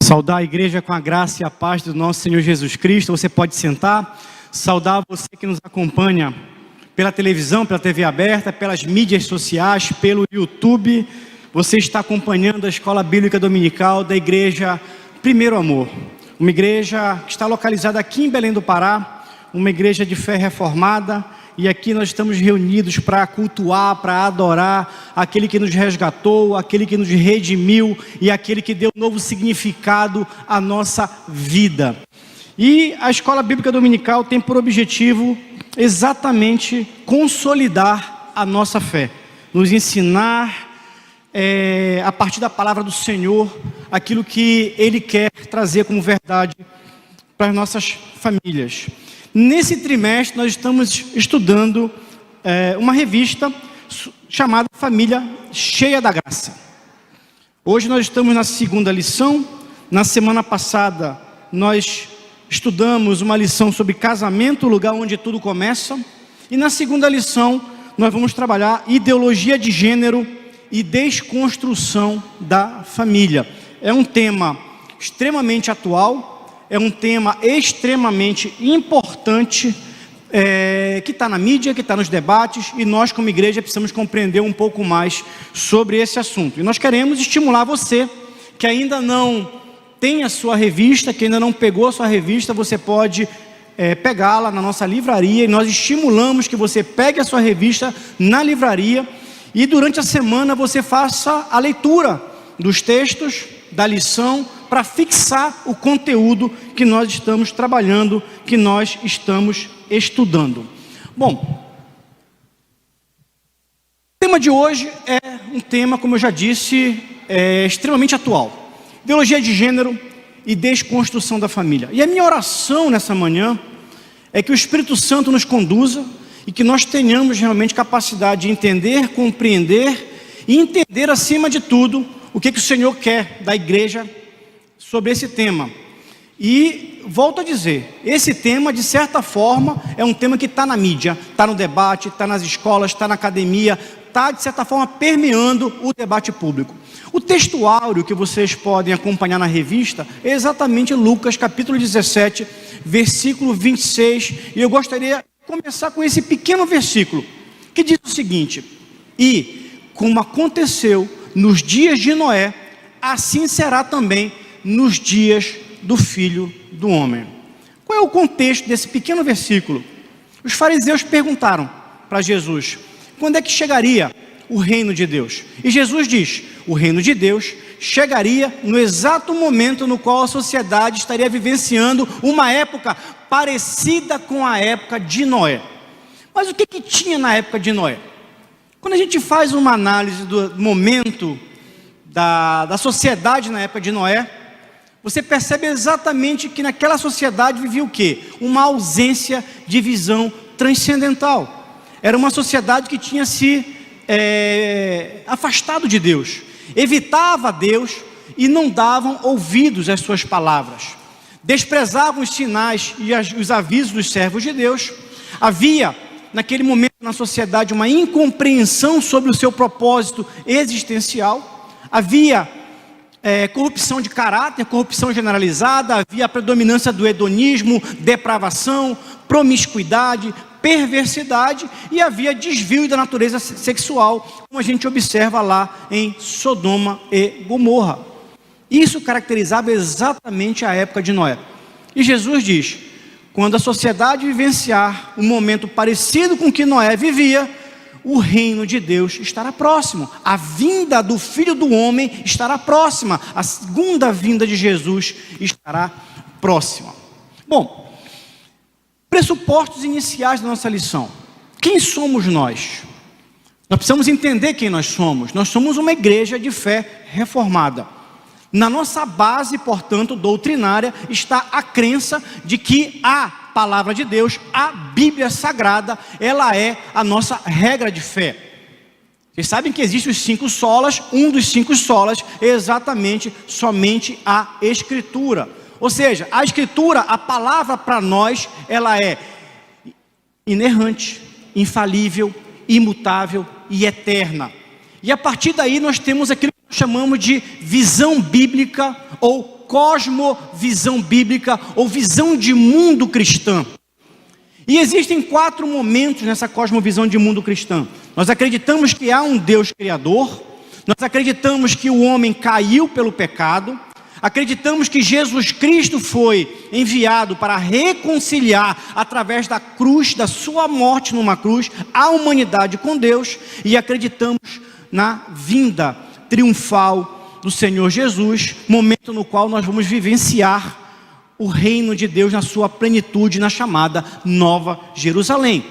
Saudar a igreja com a graça e a paz do nosso Senhor Jesus Cristo. Você pode sentar. Saudar você que nos acompanha pela televisão, pela TV aberta, pelas mídias sociais, pelo YouTube. Você está acompanhando a Escola Bíblica Dominical da Igreja Primeiro Amor. Uma igreja que está localizada aqui em Belém do Pará, uma igreja de fé reformada. E aqui nós estamos reunidos para cultuar, para adorar aquele que nos resgatou, aquele que nos redimiu e aquele que deu novo significado à nossa vida. E a Escola Bíblica Dominical tem por objetivo exatamente consolidar a nossa fé, nos ensinar a partir da palavra do Senhor aquilo que Ele quer trazer como verdade para as nossas famílias. Nesse trimestre nós estamos estudando uma revista chamada Família Cheia da Graça. Hoje nós estamos na segunda lição. Na semana passada nós estudamos uma lição sobre casamento, o lugar onde tudo começa. E na segunda lição nós vamos trabalhar ideologia de gênero e desconstrução da família. É um tema extremamente atual. É um tema extremamente importante, que está na mídia, que está nos debates, e nós como igreja precisamos compreender um pouco mais sobre esse assunto. E nós queremos estimular você, que ainda não tem a sua revista, que ainda não pegou a sua revista, você pode pegá-la na nossa livraria, e nós estimulamos que você pegue a sua revista na livraria, e durante a semana você faça a leitura dos textos, da lição, para fixar o conteúdo que nós estamos trabalhando, que nós estamos estudando. Bom, o tema de hoje é um tema, como eu já disse, extremamente atual. Ideologia de gênero e desconstrução da família. E a minha oração nessa manhã é que o Espírito Santo nos conduza e que nós tenhamos realmente capacidade de entender, compreender e entender acima de tudo o que o Senhor quer da igreja sobre esse tema. E volto a dizer, esse tema de certa forma é um tema que está na mídia, está no debate, está nas escolas, está na academia, está de certa forma permeando o debate público. O texto áureo que vocês podem acompanhar na revista é exatamente Lucas capítulo 17, versículo 26, e eu gostaria de começar com esse pequeno versículo, que diz o seguinte: e como aconteceu nos dias de Noé, assim será também nos dias do Filho do Homem. Qual é o contexto desse pequeno versículo? Os fariseus perguntaram para Jesus, quando é que chegaria o reino de Deus? E Jesus diz, o reino de Deus chegaria no exato momento no qual a sociedade estaria vivenciando uma época parecida com a época de Noé. Mas o que tinha na época de Noé? Quando a gente faz uma análise do momento da sociedade na época de Noé, você percebe exatamente que naquela sociedade vivia o quê? Uma ausência de visão transcendental. Era uma sociedade que tinha se afastado de Deus, evitava Deus e não davam ouvidos às suas palavras. Desprezavam os sinais e os avisos dos servos de Deus. Havia naquele momento na sociedade uma incompreensão sobre o seu propósito existencial. Havia corrupção de caráter, corrupção generalizada, havia a predominância do hedonismo, depravação, promiscuidade, perversidade, e havia desvio da natureza sexual, como a gente observa lá em Sodoma e Gomorra. Isso caracterizava exatamente a época de Noé. E Jesus diz, quando a sociedade vivenciar um momento parecido com o que Noé vivia, o reino de Deus estará próximo. A vinda do Filho do Homem estará próxima. A segunda vinda de Jesus estará próxima. Bom, pressupostos iniciais da nossa lição. Quem somos nós? Nós precisamos entender quem nós somos. Nós somos uma igreja de fé reformada. Na nossa base, portanto, doutrinária, está a crença de que a palavra de Deus, a Bíblia Sagrada, ela é a nossa regra de fé. Vocês sabem que existem os 5 solas, um dos 5 solas é exatamente somente a Escritura. Ou seja, a Escritura, a palavra para nós, ela é inerrante, infalível, imutável e eterna. E a partir daí nós temos aquilo que nós chamamos de visão bíblica ou cosmovisão bíblica ou visão de mundo cristã. E existem 4 momentos nessa cosmovisão de mundo cristã. Nós acreditamos que há um Deus criador, nós acreditamos que o homem caiu pelo pecado, acreditamos que Jesus Cristo foi enviado para reconciliar através da cruz, da sua morte numa cruz, a humanidade com Deus, e acreditamos na vinda triunfal do Senhor Jesus, momento no qual nós vamos vivenciar o reino de Deus na sua plenitude, na chamada Nova Jerusalém.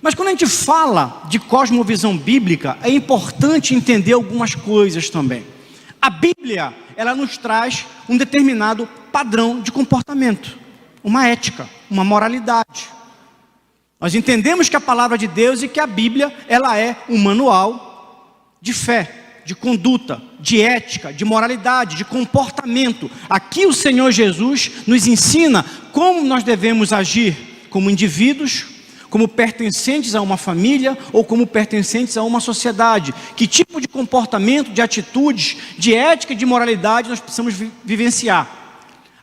Mas quando a gente fala de cosmovisão bíblica, é importante entender algumas coisas também. A Bíblia, ela nos traz um determinado padrão de comportamento, uma ética, uma moralidade. Nós entendemos que a palavra de Deus e que a Bíblia, ela é um manual de fé, de conduta, de ética, de moralidade, de comportamento. Aqui o Senhor Jesus nos ensina como nós devemos agir como indivíduos, como pertencentes a uma família ou como pertencentes a uma sociedade. Que tipo de comportamento, de atitudes, de ética e de moralidade nós precisamos vivenciar.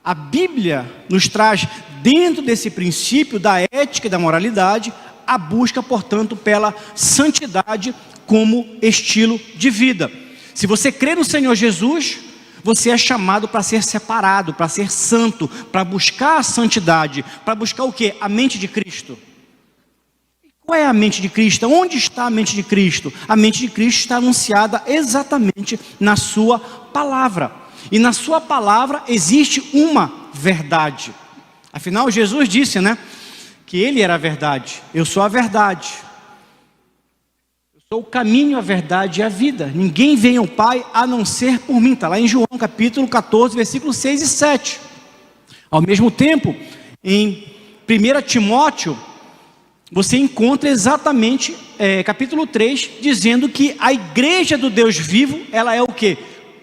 A Bíblia nos traz, dentro desse princípio da ética e da moralidade, a busca, portanto, pela santidade como estilo de vida. Se você crê no Senhor Jesus, você é chamado para ser separado, para ser santo, para buscar a santidade, para buscar o quê? A mente de Cristo. Qual é a mente de Cristo? Onde está a mente de Cristo? A mente de Cristo está anunciada exatamente na sua palavra. E na sua palavra existe uma verdade. Afinal, Jesus disse, que Ele era a verdade. Eu sou a verdade. Eu sou o caminho, a verdade e a vida. Ninguém vem ao Pai a não ser por mim. Está lá em João capítulo 14, versículos 6 e 7. Ao mesmo tempo, em 1 Timóteo, você encontra exatamente, capítulo 3, dizendo que a igreja do Deus vivo, ela é o quê?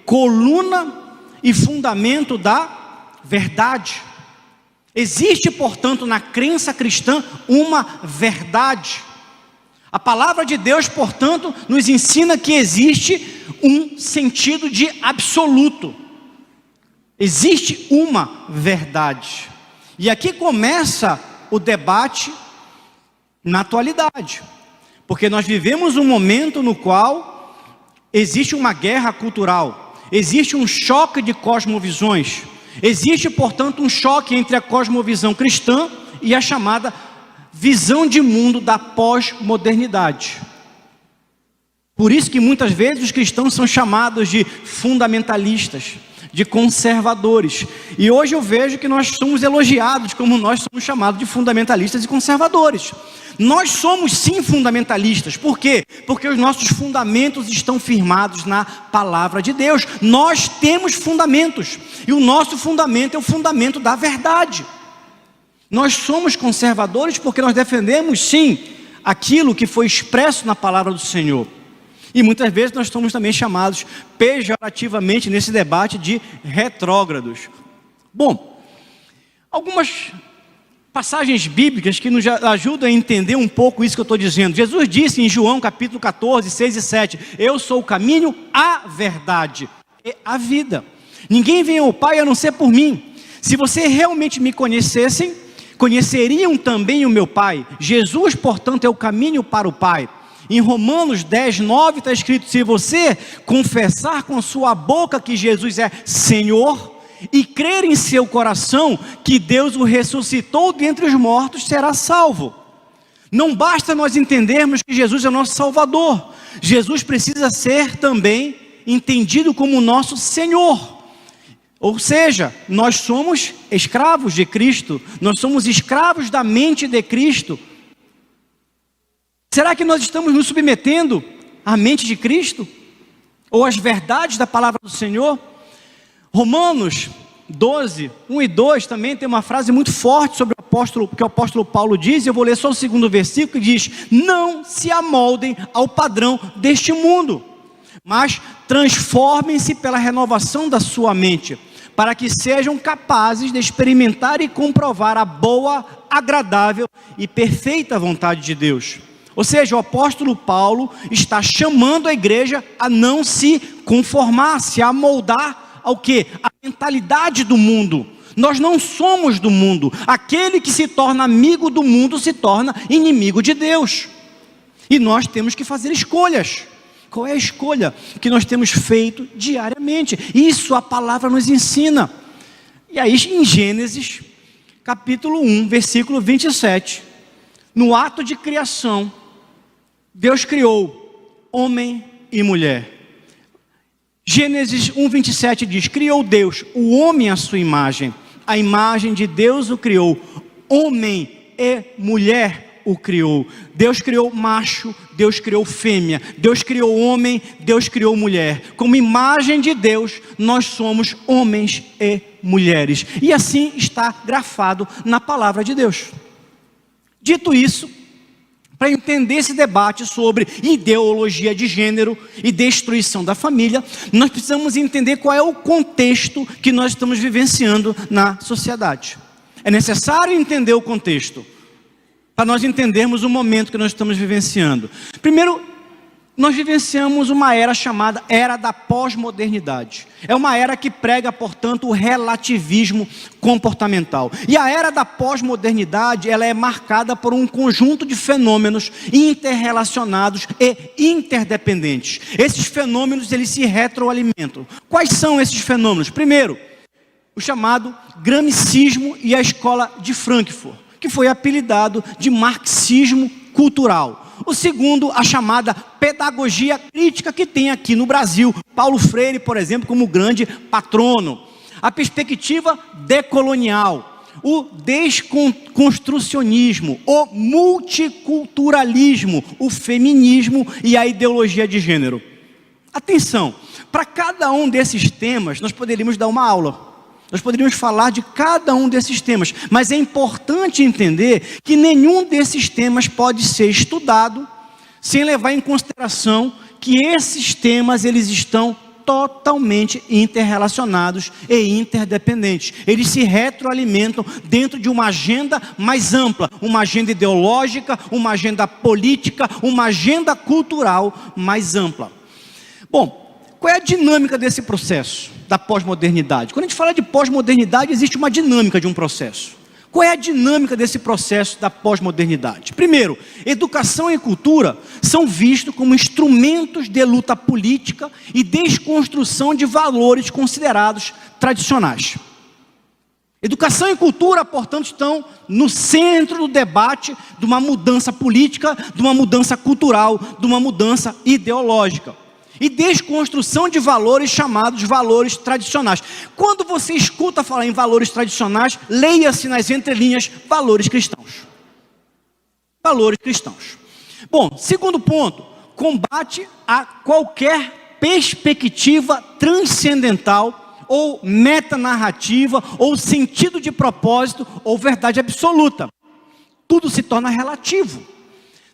Coluna e fundamento da verdade. Existe, portanto, na crença cristã, uma verdade. A palavra de Deus, portanto, nos ensina que existe um sentido de absoluto. Existe uma verdade. E aqui começa o debate na atualidade, porque nós vivemos um momento no qual existe uma guerra cultural, existe um choque de cosmovisões, existe, portanto, um choque entre a cosmovisão cristã e a chamada visão de mundo da pós-modernidade. Por isso que muitas vezes os cristãos são chamados de fundamentalistas, de conservadores. E hoje eu vejo que nós somos elogiados como nós somos chamados de fundamentalistas e conservadores. Nós somos sim fundamentalistas. Por quê? Porque os nossos fundamentos estão firmados na palavra de Deus. Nós temos fundamentos. E o nosso fundamento é o fundamento da verdade. Nós somos conservadores porque nós defendemos sim aquilo que foi expresso na palavra do Senhor. E muitas vezes nós somos também chamados pejorativamente nesse debate de retrógrados. Bom, algumas passagens bíblicas que nos ajudam a entender um pouco isso que eu estou dizendo. Jesus disse em João capítulo 14, 6 e 7, eu sou o caminho, a verdade e a vida. Ninguém vem ao Pai a não ser por mim. Se você realmente me conhecessem, conheceriam também o meu Pai. Jesus, portanto, é o caminho para o Pai. Em Romanos 10, 9 está escrito, se você confessar com sua boca que Jesus é Senhor e crer em seu coração que Deus o ressuscitou dentre os mortos, será salvo. Não basta nós entendermos que Jesus é nosso Salvador. Jesus precisa ser também entendido como nosso Senhor. Ou seja, nós somos escravos de Cristo, nós somos escravos da mente de Cristo. Será que nós estamos nos submetendo à mente de Cristo? Ou às verdades da palavra do Senhor? Romanos 12, 1 e 2 também tem uma frase muito forte sobre o que o apóstolo Paulo diz. Eu vou ler só o segundo versículo que diz, não se amoldem ao padrão deste mundo, mas transformem-se pela renovação da sua mente, para que sejam capazes de experimentar e comprovar a boa, agradável e perfeita vontade de Deus. Ou seja, o apóstolo Paulo está chamando a igreja a não se conformar, se amoldar ao quê? A mentalidade do mundo. Nós não somos do mundo. Aquele que se torna amigo do mundo se torna inimigo de Deus. E nós temos que fazer escolhas. Qual é a escolha que nós temos feito diariamente? Isso a palavra nos ensina. E aí em Gênesis, capítulo 1, versículo 27, no ato de criação, Deus criou homem e mulher. Gênesis 1, 27 diz: criou Deus o homem à sua imagem, a imagem de Deus o criou, homem e mulher o criou. Deus criou macho, Deus criou fêmea, Deus criou homem, Deus criou mulher. Como imagem de Deus, nós somos homens e mulheres. E assim está grafado na palavra de Deus. Dito isso, para entender esse debate sobre ideologia de gênero e destruição da família, nós precisamos entender qual é o contexto que nós estamos vivenciando na sociedade. É necessário entender o contexto para nós entendermos o momento que nós estamos vivenciando. Primeiro, nós vivenciamos uma era chamada Era da Pós-Modernidade. É uma era que prega, portanto, o relativismo comportamental. E a Era da Pós-Modernidade, ela é marcada por um conjunto de fenômenos interrelacionados e interdependentes. Esses fenômenos, eles se retroalimentam. Quais são esses fenômenos? Primeiro, o chamado gramscismo e a escola de Frankfurt, que foi apelidado de marxismo cultural. O segundo, a chamada pedagogia crítica, que tem aqui no Brasil Paulo Freire, por exemplo, como grande patrono. A perspectiva decolonial, o desconstrucionismo, o multiculturalismo, o feminismo e a ideologia de gênero. Atenção, para cada um desses temas nós poderíamos dar uma aula. Nós poderíamos falar de cada um desses temas, mas é importante entender que nenhum desses temas pode ser estudado sem levar em consideração que esses temas, eles estão totalmente interrelacionados e interdependentes. Eles se retroalimentam dentro de uma agenda mais ampla, uma agenda ideológica, uma agenda política, uma agenda cultural mais ampla. Bom, qual é a dinâmica desse processo da pós-modernidade? Quando a gente fala de pós-modernidade, existe uma dinâmica de um processo. Qual é a dinâmica desse processo da pós-modernidade? Primeiro, educação e cultura são vistos como instrumentos de luta política e desconstrução de valores considerados tradicionais. Educação e cultura, portanto, estão no centro do debate de uma mudança política, de uma mudança cultural, de uma mudança ideológica. E desconstrução de valores chamados valores tradicionais. Quando você escuta falar em valores tradicionais, leia-se nas entrelinhas valores cristãos. Valores cristãos. Bom, segundo ponto, combate a qualquer perspectiva transcendental ou metanarrativa ou sentido de propósito ou verdade absoluta. Tudo se torna relativo.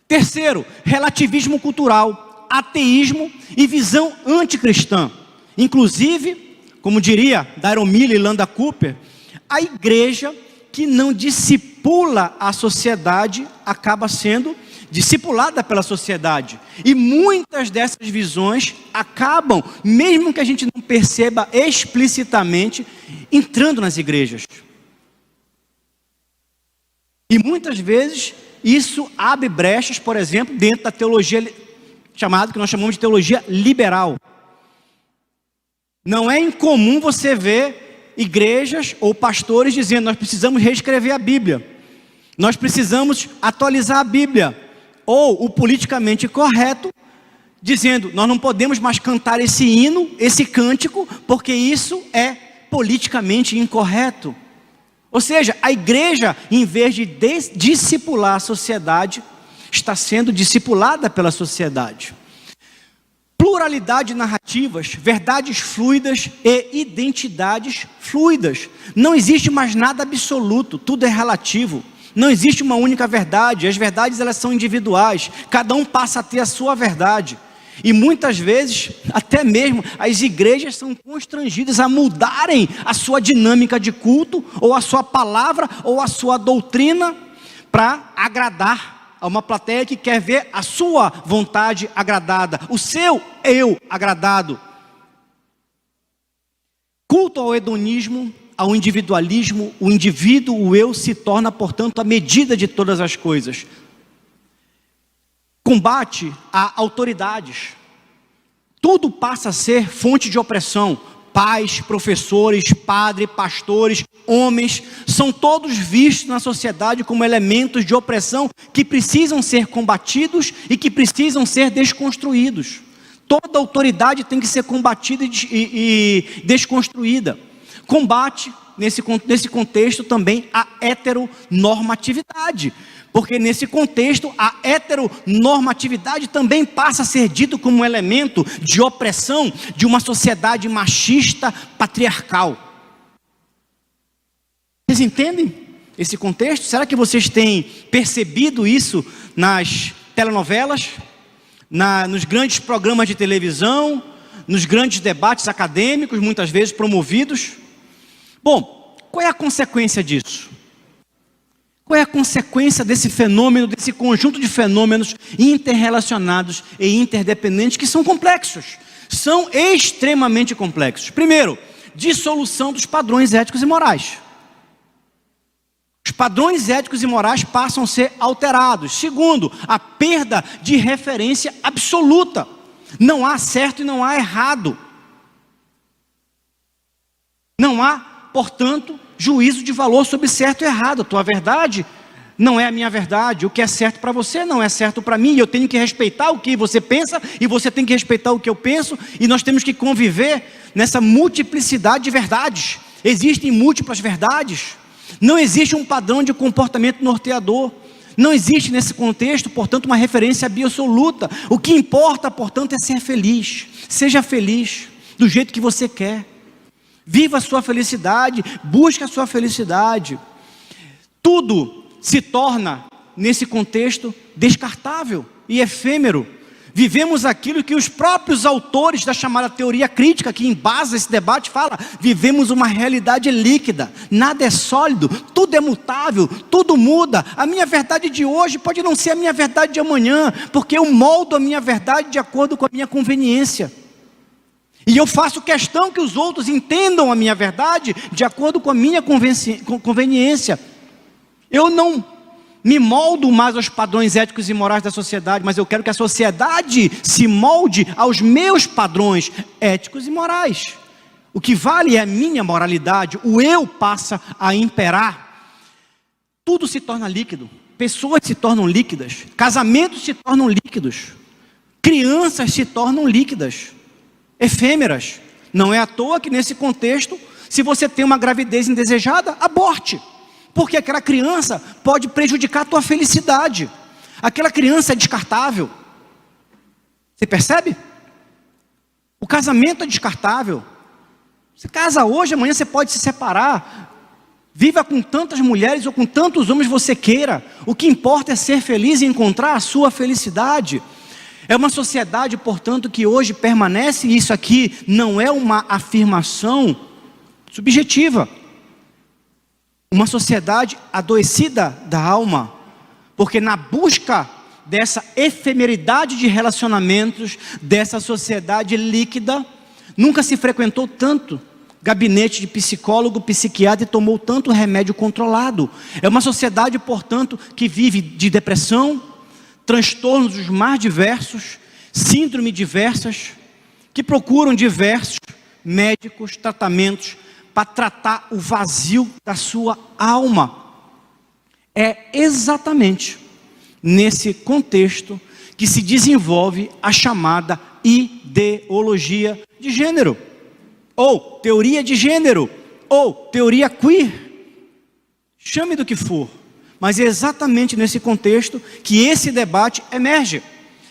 Terceiro, relativismo cultural, ateísmo e visão anticristã. Inclusive, como diria Daryl Miller e Landa Cooper, a igreja que não discipula a sociedade acaba sendo discipulada pela sociedade. E muitas dessas visões acabam, mesmo que a gente não perceba explicitamente, entrando nas igrejas. E muitas vezes isso abre brechas, por exemplo, dentro da teologia chamado, que nós chamamos de teologia liberal. Não é incomum você ver igrejas ou pastores dizendo: nós precisamos reescrever a Bíblia, nós precisamos atualizar a Bíblia. Ou o politicamente correto dizendo: nós não podemos mais cantar esse hino, esse cântico, porque isso é politicamente incorreto. Ou seja, a igreja, em vez de discipular a sociedade, está sendo discipulada pela sociedade. Pluralidade de narrativas, verdades fluidas e identidades fluidas. Não existe mais nada absoluto, tudo é relativo. Não existe uma única verdade, as verdades elas são individuais, cada um passa a ter a sua verdade. E muitas vezes, até mesmo, as igrejas são constrangidas a mudarem a sua dinâmica de culto, ou a sua palavra, ou a sua doutrina, para agradar a uma plateia que quer ver a sua vontade agradada, o seu eu agradado. culto ao hedonismo, ao individualismo, o indivíduo, o eu, se torna, portanto, a medida de todas as coisas. Combate a autoridades. Tudo passa a ser fonte de opressão. Pais, professores, padres, pastores, homens, são todos vistos na sociedade como elementos de opressão que precisam ser combatidos e que precisam ser desconstruídos. Toda autoridade tem que ser combatida e desconstruída. Combate, nesse contexto, também a heteronormatividade. Porque nesse contexto, a heteronormatividade também passa a ser dito como um elemento de opressão de uma sociedade machista, patriarcal. Vocês entendem esse contexto? Será que vocês têm percebido isso nas telenovelas, nos grandes programas de televisão, nos grandes debates acadêmicos, muitas vezes promovidos? Bom, qual é a consequência disso? Qual é a consequência desse fenômeno, desse conjunto de fenômenos interrelacionados e interdependentes que são complexos? São extremamente complexos. Primeiro, dissolução dos padrões éticos e morais. Os padrões éticos e morais passam a ser alterados. Segundo, a perda de referência absoluta. Não há certo e não há errado. Não há, portanto, juízo de valor sobre certo e errado. A tua verdade não é a minha verdade. O que é certo para você não é certo para mim. Eu tenho que respeitar o que você pensa e você tem que respeitar o que eu penso. E nós temos que conviver nessa multiplicidade de verdades. Existem múltiplas verdades. Não existe um padrão de comportamento norteador. Não existe nesse contexto, portanto, uma referência absoluta. O que importa, portanto, é ser feliz. Seja feliz do jeito que você quer. Viva a sua felicidade, busque a sua felicidade. Tudo se torna, nesse contexto, descartável e efêmero. Vivemos aquilo que os próprios autores da chamada teoria crítica, que embasa esse debate, fala: vivemos uma realidade líquida, nada é sólido, tudo é mutável, tudo muda. A minha verdade de hoje pode não ser a minha verdade de amanhã, porque eu moldo a minha verdade de acordo com a minha conveniência. E eu faço questão que os outros entendam a minha verdade de acordo com a minha conveniência. Eu não me moldo mais aos padrões éticos e morais da sociedade, mas eu quero que a sociedade se molde aos meus padrões éticos e morais. O que vale é a minha moralidade, o eu passa a imperar. Tudo se torna líquido, pessoas se tornam líquidas, casamentos se tornam líquidos, crianças se tornam líquidas, efêmeras. Não é à toa que nesse contexto, se você tem uma gravidez indesejada, aborte. Porque aquela criança pode prejudicar a tua felicidade. Aquela criança é descartável. Você percebe? O casamento é descartável. Você casa hoje, amanhã você pode se separar. Viva com tantas mulheres ou com tantos homens você queira. O que importa é ser feliz e encontrar a sua felicidade. É uma sociedade, portanto, que hoje permanece, e isso aqui não é uma afirmação subjetiva. Uma sociedade adoecida da alma, porque na busca dessa efemeridade de relacionamentos, dessa sociedade líquida, nunca se frequentou tanto gabinete de psicólogo, psiquiatra e tomou tanto remédio controlado. É uma sociedade, portanto, que vive de depressão, transtornos os mais diversos, síndromes diversas, que procuram diversos médicos, tratamentos, para tratar o vazio da sua alma. É exatamente nesse contexto que se desenvolve a chamada ideologia de gênero, ou teoria de gênero, ou teoria queer. Chame do que for, mas é exatamente nesse contexto que esse debate emerge.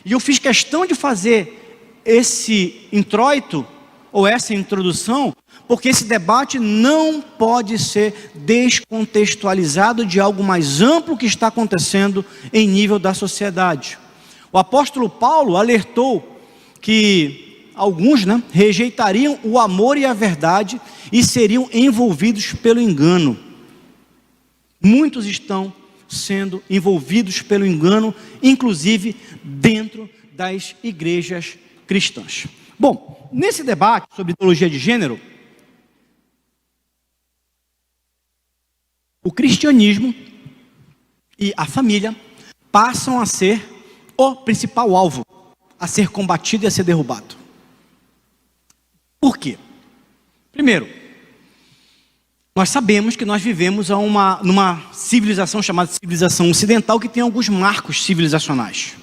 E eu fiz questão de fazer esse introito, ou essa introdução, porque esse debate não pode ser descontextualizado de algo mais amplo que está acontecendo em nível da sociedade. O apóstolo Paulo alertou que alguns rejeitariam o amor e a verdade e seriam envolvidos pelo engano. Muitos estão sendo envolvidos pelo engano, inclusive dentro das igrejas cristãs. Bom, nesse debate sobre ideologia de gênero, o cristianismo e a família passam a ser o principal alvo a ser combatido e a ser derrubado. Por quê? Primeiro, nós sabemos que nós vivemos numa civilização chamada civilização ocidental, que tem alguns marcos civilizacionais.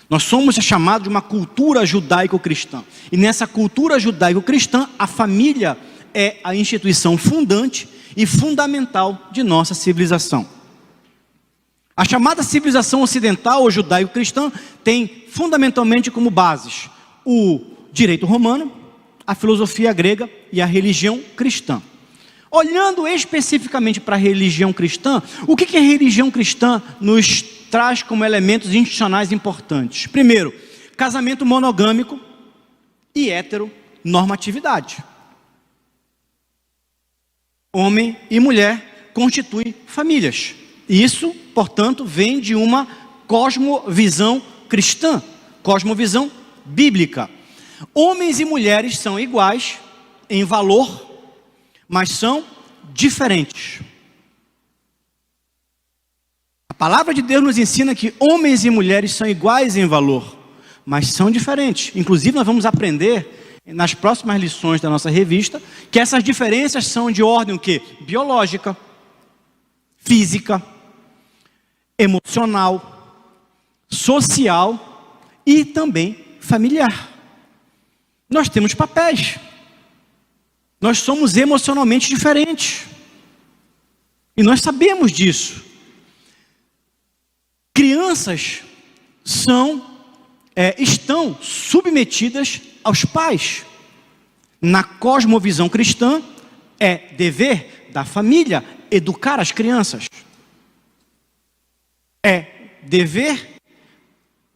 Nós somos chamados de uma cultura judaico-cristã. E nessa cultura judaico-cristã, a família é a instituição fundante e fundamental de nossa civilização. A chamada civilização ocidental ou judaico-cristã tem fundamentalmente como bases o direito romano, a filosofia grega e a religião cristã. Olhando especificamente para a religião cristã, o que a religião cristã nos traz como elementos institucionais importantes? Primeiro, casamento monogâmico e heteronormatividade. Homem e mulher constituem famílias. Isso, portanto, vem de uma cosmovisão cristã, cosmovisão bíblica. Homens e mulheres são iguais em valor, mas são diferentes. A palavra de Deus nos ensina que homens e mulheres são iguais em valor, mas são diferentes. Inclusive, nós vamos aprender nas próximas lições da nossa revista que essas diferenças são de ordem o quê? Biológica, física, emocional, social e também familiar. Nós temos papéis. Nós somos emocionalmente diferentes. E nós sabemos disso. Crianças estão submetidas aos pais. Na cosmovisão cristã, é dever da família educar as crianças. É dever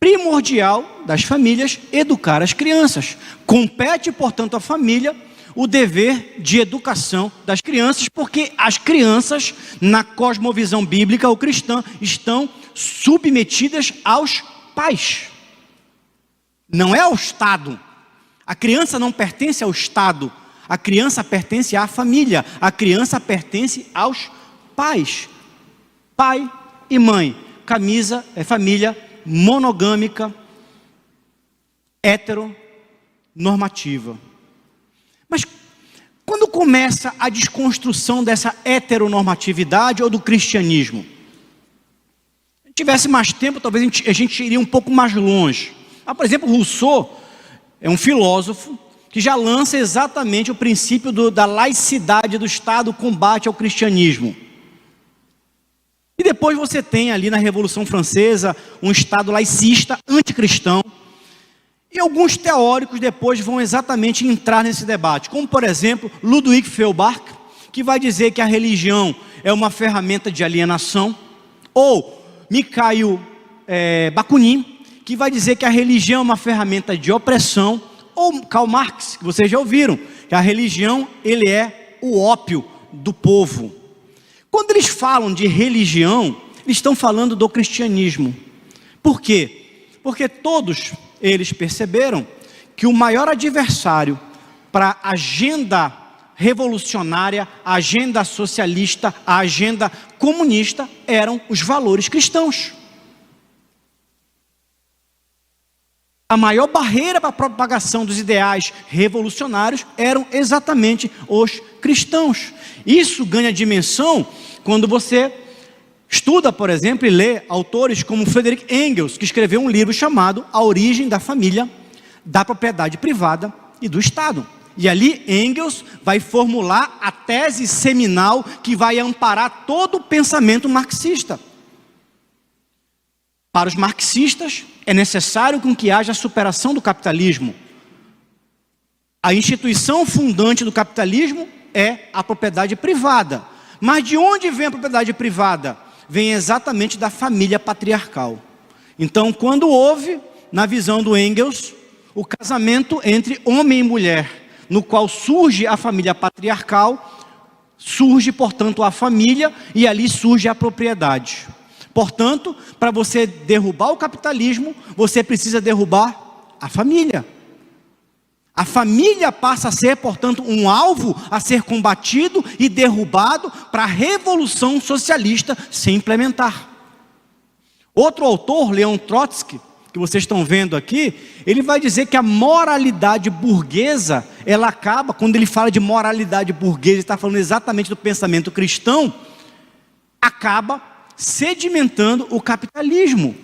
primordial das famílias educar as crianças. Compete, portanto, à família o dever de educação das crianças, porque as crianças, na cosmovisão bíblica ou cristã, estão submetidas aos pais. Não é ao Estado. A criança não pertence ao Estado. A criança pertence à família. A criança pertence aos pais. Pai e mãe. Família monogâmica, heteronormativa. Mas quando começa a desconstrução dessa heteronormatividade ou do cristianismo? Se tivesse mais tempo, talvez a gente iria um pouco mais longe. Por exemplo, Rousseau é um filósofo que já lança exatamente o princípio da laicidade do Estado, o combate ao cristianismo. E depois você tem ali na Revolução Francesa um Estado laicista, anticristão. E alguns teóricos depois vão exatamente entrar nesse debate, como por exemplo Ludwig Feuerbach, que vai dizer que a religião é uma ferramenta de alienação, ou Mikhail Bakunin, que vai dizer que a religião é uma ferramenta de opressão, ou Karl Marx, que vocês já ouviram, que a religião ele é o ópio do povo. Quando eles falam de religião, eles estão falando do cristianismo. Por quê? Porque todos eles perceberam que o maior adversário para a agenda revolucionária, a agenda socialista, a agenda comunista eram os valores cristãos. A maior barreira para a propagação dos ideais revolucionários eram exatamente os cristãos. Isso ganha dimensão quando você estuda, por exemplo, e lê autores como Friedrich Engels, que escreveu um livro chamado A Origem da Família, da Propriedade Privada e do Estado. E ali Engels vai formular a tese seminal que vai amparar todo o pensamento marxista. Para os marxistas, é necessário que haja a superação do capitalismo. A instituição fundante do capitalismo é a propriedade privada. Mas de onde vem a propriedade privada? Vem exatamente da família patriarcal. Então, quando houve, na visão do Engels, o casamento entre homem e mulher, no qual surge a família patriarcal, surge, portanto, a família e ali surge a propriedade. Portanto, para você derrubar o capitalismo, você precisa derrubar a família. A família passa a ser, portanto, um alvo a ser combatido e derrubado para a revolução socialista se implementar. Outro autor, Leon Trotsky, que vocês estão vendo aqui, ele vai dizer que a moralidade burguesa, ela acaba, quando ele fala de moralidade burguesa, ele está falando exatamente do pensamento cristão, acaba sedimentando o capitalismo.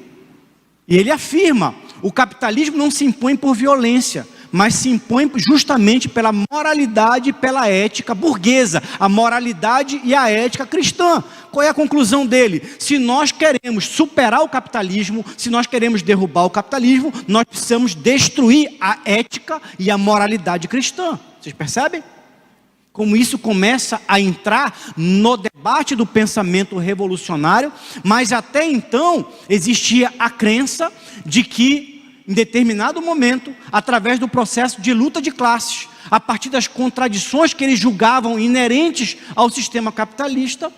E ele afirma, o capitalismo não se impõe por violência, mas se impõe justamente pela moralidade e pela ética burguesa, a moralidade e a ética cristã. Qual é a conclusão dele? Se nós queremos superar o capitalismo, se nós queremos derrubar o capitalismo, nós precisamos destruir a ética e a moralidade cristã. Vocês percebem? Como isso começa a entrar no debate do pensamento revolucionário, mas até então existia a crença de que, em determinado momento, através do processo de luta de classes, a partir das contradições que eles julgavam inerentes ao sistema capitalista,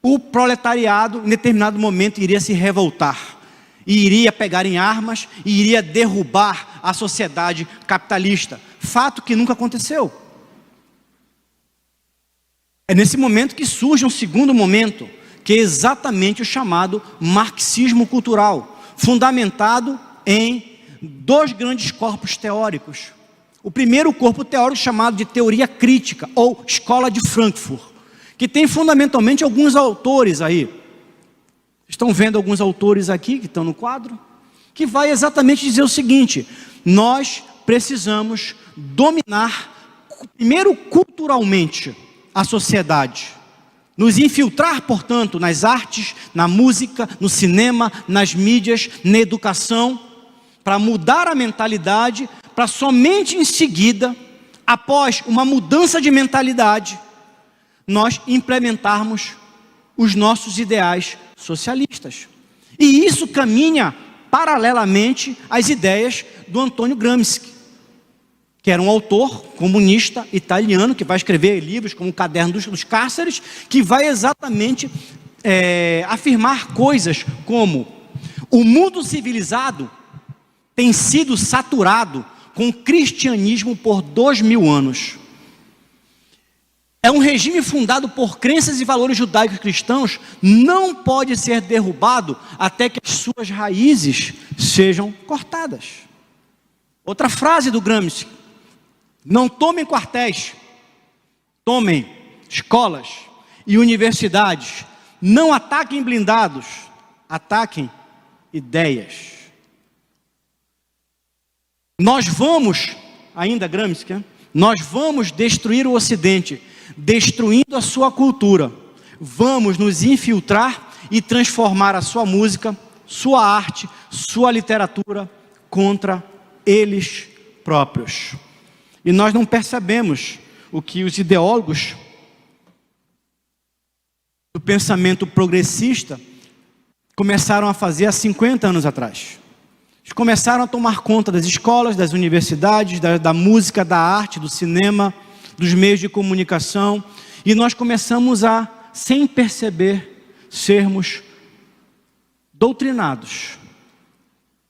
o proletariado, em determinado momento, iria se revoltar, e iria pegar em armas, e iria derrubar a sociedade capitalista. Fato que nunca aconteceu. É nesse momento que surge um segundo momento, que é exatamente o chamado marxismo cultural, fundamentado em dois grandes corpos teóricos. O primeiro corpo teórico chamado de teoria crítica, ou escola de Frankfurt, que tem fundamentalmente alguns autores aí. Estão vendo alguns autores aqui, que estão no quadro? Que vai exatamente dizer o seguinte: nós precisamos dominar, primeiro culturalmente, a sociedade. Nos infiltrar, portanto, nas artes, na música, no cinema, nas mídias, na educação, para mudar a mentalidade, para somente em seguida, após uma mudança de mentalidade, nós implementarmos os nossos ideais socialistas. E isso caminha paralelamente às ideias do Antônio Gramsci, que era um autor comunista italiano, que vai escrever livros como o Caderno dos Cárceres, que vai exatamente afirmar coisas como: o mundo civilizado tem sido saturado com cristianismo por 2000 anos. É um regime fundado por crenças e valores judaicos cristãos, não pode ser derrubado até que as suas raízes sejam cortadas. Outra frase do Gramsci: não tomem quartéis, tomem escolas e universidades. Não ataquem blindados, ataquem ideias. Nós vamos, ainda Gramsci, nós vamos destruir o Ocidente, destruindo a sua cultura. Vamos nos infiltrar e transformar a sua música, sua arte, sua literatura contra eles próprios. E nós não percebemos o que os ideólogos do pensamento progressista começaram a fazer há 50 anos atrás. Eles começaram a tomar conta das escolas, das universidades, da música, da arte, do cinema, dos meios de comunicação. E nós começamos a, sem perceber, sermos doutrinados,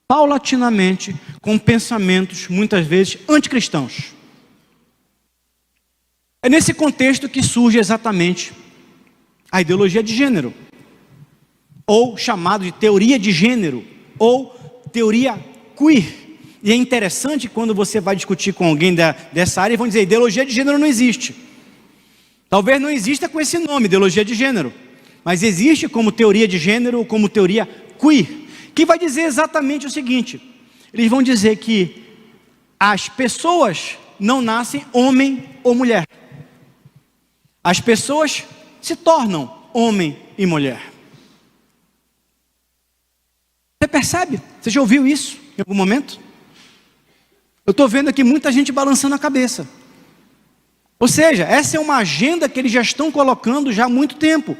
paulatinamente, com pensamentos, muitas vezes, anticristãos. É nesse contexto que surge exatamente a ideologia de gênero, ou chamado de teoria de gênero, ou teoria queer. E é interessante quando você vai discutir com alguém dessa área, e vão dizer: ideologia de gênero não existe. Talvez não exista com esse nome, ideologia de gênero, mas existe como teoria de gênero, ou como teoria queer, que vai dizer exatamente o seguinte: eles vão dizer que as pessoas não nascem homem ou mulher. As pessoas se tornam homem e mulher. Você percebe? Você já ouviu isso em algum momento? Eu estou vendo aqui muita gente balançando a cabeça. Ou seja, essa é uma agenda que eles já estão colocando já há muito tempo.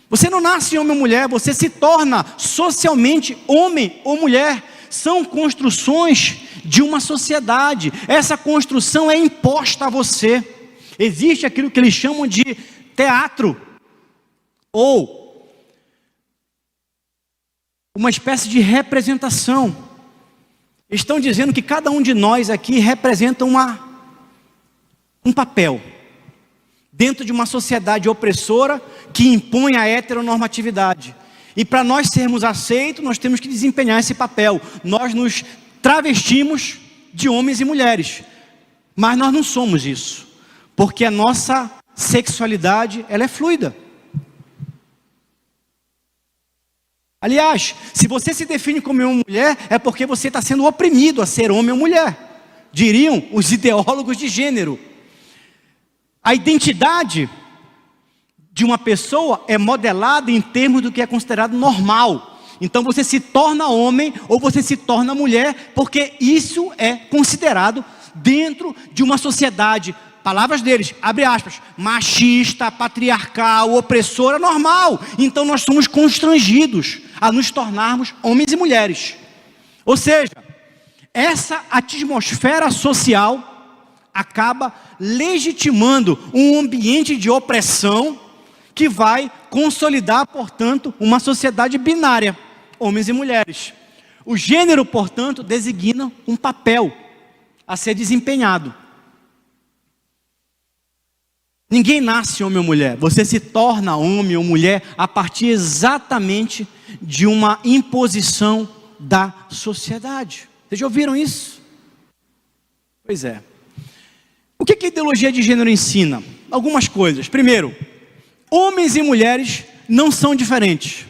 Você não nasce homem ou mulher, você se torna socialmente homem ou mulher. São construções de uma sociedade. Essa construção é imposta a você. Existe aquilo que eles chamam de teatro, ou uma espécie de representação. estão dizendo que cada um de nós aqui representa um papel dentro de uma sociedade opressora que impõe a heteronormatividade. E para nós sermos aceitos, nós temos que desempenhar esse papel. Nós nos travestimos de homens e mulheres, mas nós não somos isso, porque a nossa sexualidade, ela é fluida. Aliás, se você se define como uma mulher, é porque você está sendo oprimido a ser homem ou mulher, diriam os ideólogos de gênero. A identidade de uma pessoa é modelada em termos do que é considerado normal. Então você se torna homem ou você se torna mulher, porque isso é considerado dentro de uma sociedade, palavras deles, abre aspas, machista, patriarcal, opressora, normal. Então nós somos constrangidos a nos tornarmos homens e mulheres. Ou seja, essa atmosfera social acaba legitimando um ambiente de opressão que vai consolidar, portanto, uma sociedade binária, homens e mulheres. O gênero, portanto, designa um papel a ser desempenhado. Ninguém nasce homem ou mulher, você se torna homem ou mulher a partir exatamente de uma imposição da sociedade. Vocês já ouviram isso? Pois é. O que a ideologia de gênero ensina? Algumas coisas. Primeiro, homens e mulheres não são diferentes.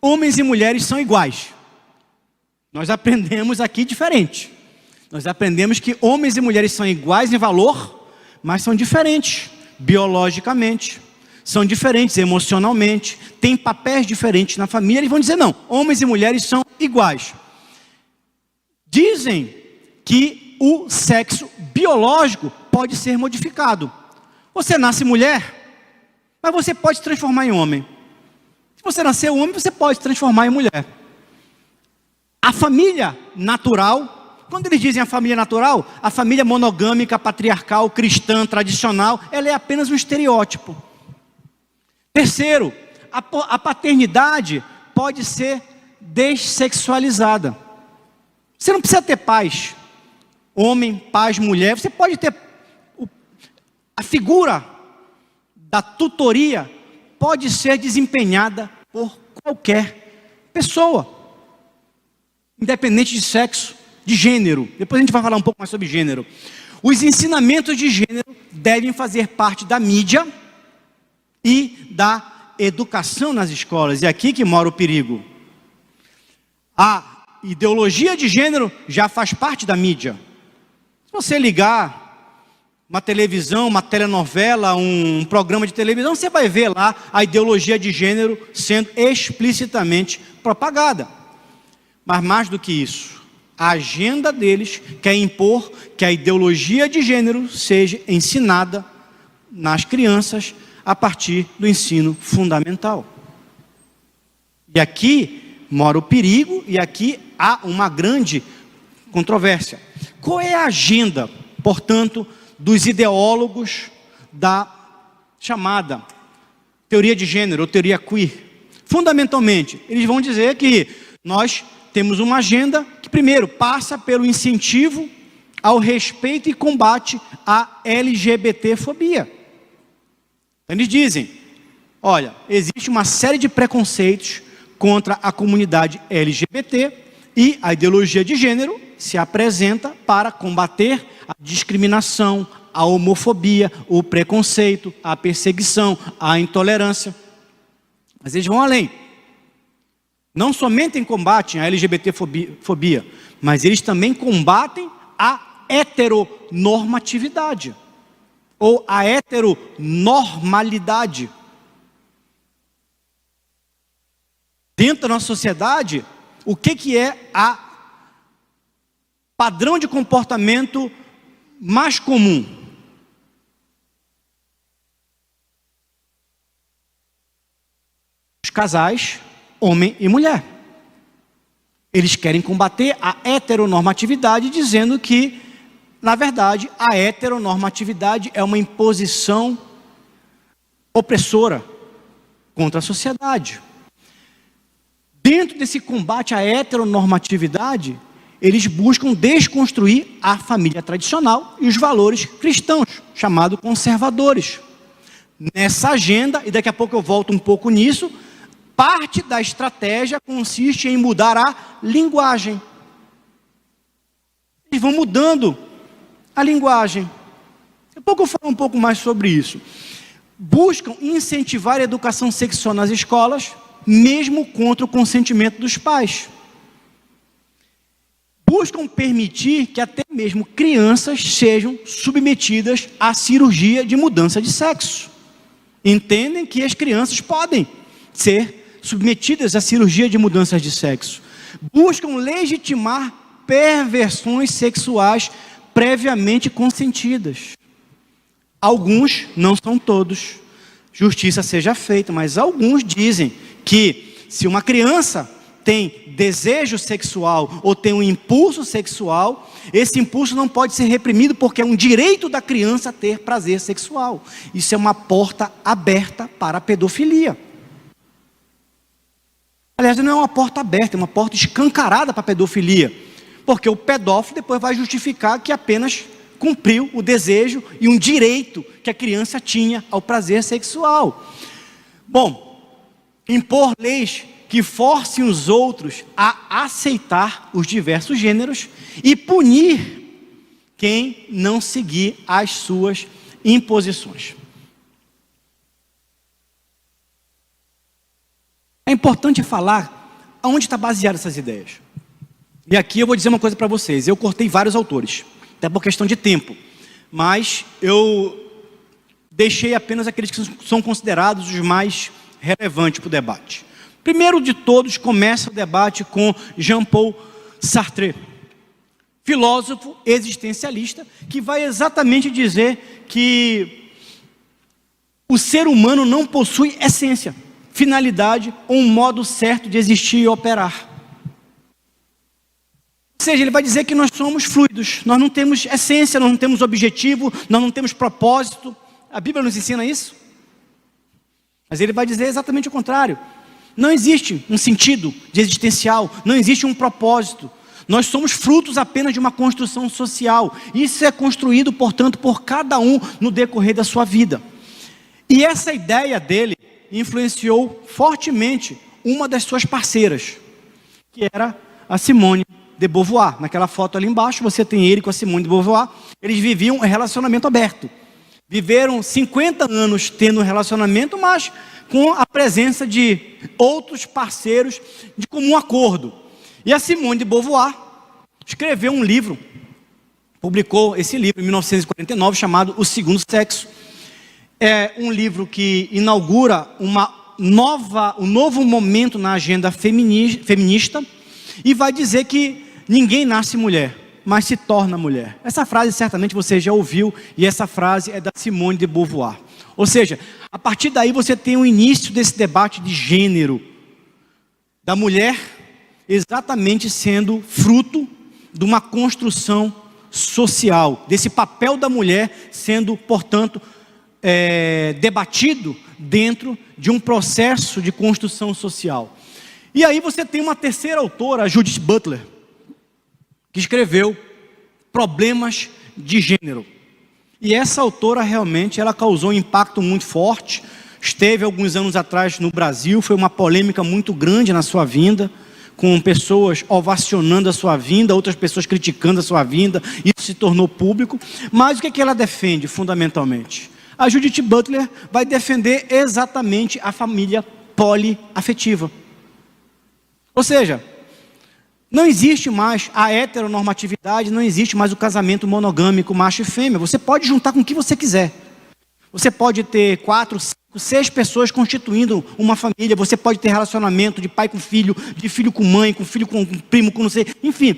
Homens e mulheres são iguais. Nós aprendemos aqui diferente. Nós aprendemos que homens e mulheres são iguais em valor, mas são diferentes biologicamente, são diferentes emocionalmente, têm papéis diferentes na família. Eles vão dizer não, homens e mulheres são iguais. Dizem que o sexo biológico pode ser modificado. Você nasce mulher, mas você pode se transformar em homem. Se você nasceu homem, você pode se transformar em mulher. A família natural, quando eles dizem a família natural, a família monogâmica, patriarcal, cristã, tradicional, ela é apenas um estereótipo. Terceiro, a paternidade pode ser dessexualizada. Você não precisa ter pais, homem, pais, mulher. Você pode ter a figura da tutoria pode ser desempenhada por qualquer pessoa, independente de sexo, de gênero. Depois a gente vai falar um pouco mais sobre gênero. Os ensinamentos de gênero devem fazer parte da mídia e da educação nas escolas. E é aqui que mora o perigo. A ideologia de gênero já faz parte da mídia. Se você ligar uma televisão, uma telenovela, um programa de televisão, você vai ver lá a ideologia de gênero sendo explicitamente propagada. Mas mais do que isso, a agenda deles quer impor que a ideologia de gênero seja ensinada nas crianças a partir do ensino fundamental. E aqui mora o perigo e aqui há uma grande controvérsia. Qual é a agenda, portanto, dos ideólogos da chamada teoria de gênero ou teoria queer? Fundamentalmente, eles vão dizer que nós temos uma agenda que, primeiro, passa pelo incentivo ao respeito e combate à LGBTfobia. Então, eles dizem, olha, existe uma série de preconceitos contra a comunidade LGBT e a ideologia de gênero se apresenta para combater a discriminação, a homofobia, o preconceito, a perseguição, a intolerância. Mas eles vão além. Não somente combatem a LGBTfobia, mas eles também combatem a heteronormatividade ou a heteronormalidade. Dentro da nossa sociedade, o que é a padrão de comportamento mais comum? Os casais, homem e mulher. Eles querem combater a heteronormatividade, dizendo que, na verdade, a heteronormatividade é uma imposição opressora contra a sociedade. Dentro desse combate à heteronormatividade, eles buscam desconstruir a família tradicional e os valores cristãos, chamados conservadores. Nessa agenda, e daqui a pouco eu volto um pouco nisso, parte da estratégia consiste em mudar a linguagem. Eles vão mudando a linguagem. Daqui a pouco eu falo um pouco mais sobre isso. Buscam incentivar a educação sexual nas escolas, mesmo contra o consentimento dos pais. Buscam permitir que até mesmo crianças sejam submetidas à cirurgia de mudança de sexo. Entendem que as crianças podem ser submetidas à cirurgia de mudanças de sexo. Buscam legitimar perversões sexuais previamente consentidas. Alguns, não são todos, justiça seja feita, mas alguns dizem que se uma criança tem desejo sexual ou tem um impulso sexual, esse impulso não pode ser reprimido porque é um direito da criança ter prazer sexual. Isso é uma porta aberta para a pedofilia. Aliás, não é uma porta aberta, é uma porta escancarada para a pedofilia, porque o pedófilo depois vai justificar que apenas cumpriu o desejo e um direito que a criança tinha ao prazer sexual. Bom, impor leis que forcem os outros a aceitar os diversos gêneros e punir quem não seguir as suas imposições. É importante falar aonde está baseada essas ideias. E aqui eu vou dizer uma coisa para vocês. Eu cortei vários autores, até por questão de tempo, mas eu deixei apenas aqueles que são considerados os mais relevantes para o debate. Primeiro de todos, começa o debate com Jean-Paul Sartre, filósofo existencialista, que vai exatamente dizer que o ser humano não possui essência, finalidade ou um modo certo de existir e operar. Ou seja, ele vai dizer que nós somos fluidos, nós não temos essência, nós não temos objetivo, nós não temos propósito. A Bíblia nos ensina isso. Mas ele vai dizer exatamente o contrário. Não existe um sentido de existencial, não existe um propósito. Nós somos frutos apenas de uma construção social. Isso é construído, portanto, por cada um no decorrer da sua vida. E essa ideia dele influenciou fortemente uma das suas parceiras, que era a Simone de Beauvoir. Naquela foto ali embaixo, você tem ele com a Simone de Beauvoir. Eles viviam um relacionamento aberto. Viveram 50 anos tendo um relacionamento, mas com a presença de outros parceiros de comum acordo. E a Simone de Beauvoir escreveu um livro, publicou esse livro em 1949, chamado O Segundo Sexo. É um livro que inaugura um novo momento na agenda feminista e vai dizer que ninguém nasce mulher, mas se torna mulher. Essa frase certamente você já ouviu, e essa frase é da Simone de Beauvoir. Ou seja, a partir daí você tem o início desse debate de gênero, da mulher exatamente sendo fruto de uma construção social, desse papel da mulher sendo, portanto, debatido dentro de um processo de construção social. E aí você tem uma terceira autora, a Judith Butler, que escreveu Problemas de Gênero. E essa autora realmente ela causou um impacto muito forte. Esteve alguns anos atrás no Brasil, foi uma polêmica muito grande na sua vinda, com pessoas ovacionando a sua vinda, outras pessoas criticando a sua vinda. Isso se tornou público. Mas o que é que ela defende fundamentalmente? A Judith Butler vai defender exatamente a família poliafetiva. Ou seja, não existe mais a heteronormatividade, não existe mais o casamento monogâmico macho e fêmea. Você pode juntar com o que você quiser. Você pode ter 4, 5, 6 pessoas constituindo uma família. Você pode ter relacionamento de pai com filho, de filho com mãe, com filho com primo, com não sei. Enfim,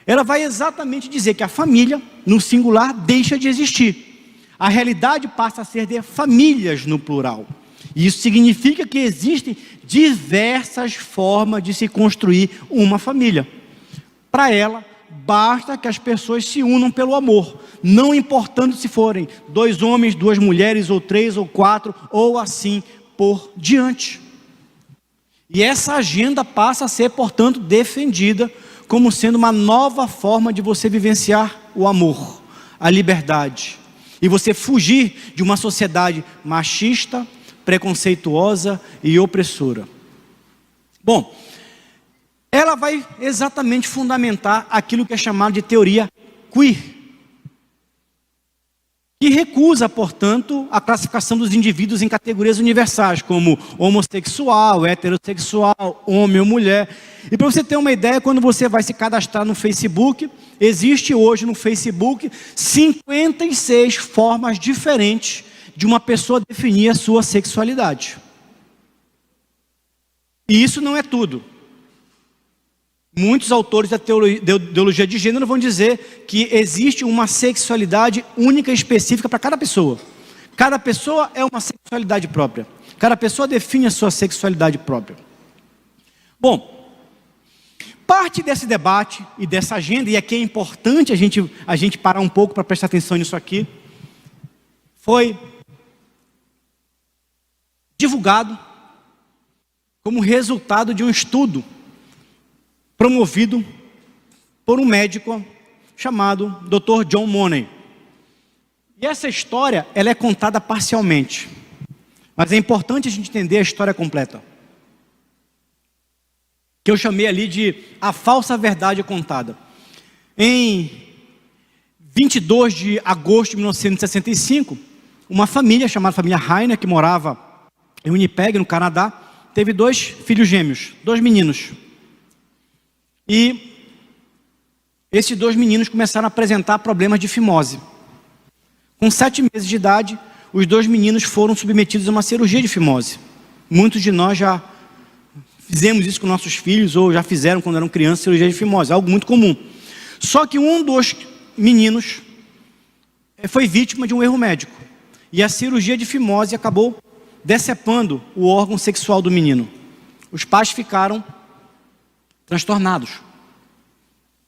ela vai exatamente dizer que a família, no singular, deixa de existir. A realidade passa a ser de famílias no plural. E isso significa que existem diversas formas de se construir uma família. Para ela, basta que as pessoas se unam pelo amor, não importando se forem 2 homens, 2 mulheres, ou 3, ou 4, ou assim por diante. E essa agenda passa a ser, portanto, defendida como sendo uma nova forma de você vivenciar o amor, a liberdade. E você fugir de uma sociedade machista, preconceituosa e opressora. Bom, ela vai exatamente fundamentar aquilo que é chamado de teoria queer, que recusa, portanto, a classificação dos indivíduos em categorias universais, como homossexual, heterossexual, homem ou mulher. E para você ter uma ideia, quando você vai se cadastrar no Facebook, existe hoje no Facebook 56 formas diferentes de uma pessoa definir a sua sexualidade. E isso não é tudo. Muitos autores da ideologia de gênero vão dizer que existe uma sexualidade única e específica para cada pessoa. Cada pessoa é uma sexualidade própria. Cada pessoa define a sua sexualidade própria. Bom, parte desse debate e dessa agenda, e aqui é importante a gente parar um pouco para prestar atenção nisso aqui, foi divulgado como resultado de um estudo promovido por um médico chamado Dr. John Money. E essa história, ela é contada parcialmente, mas é importante a gente entender a história completa, que eu chamei ali de a falsa verdade contada. Em 22 de agosto de 1965, uma família chamada família Rainer, que morava em Winnipeg, no Canadá, teve 2 filhos gêmeos, 2 meninos. E esses 2 meninos começaram a apresentar problemas de fimose. Com 7 meses de idade, os 2 meninos foram submetidos a uma cirurgia de fimose. Muitos de nós já fizemos isso com nossos filhos, ou já fizeram quando eram crianças, cirurgia de fimose, algo muito comum. Só que um dos meninos foi vítima de um erro médico. E a cirurgia de fimose acabou decepando o órgão sexual do menino. Os pais ficaram transtornados.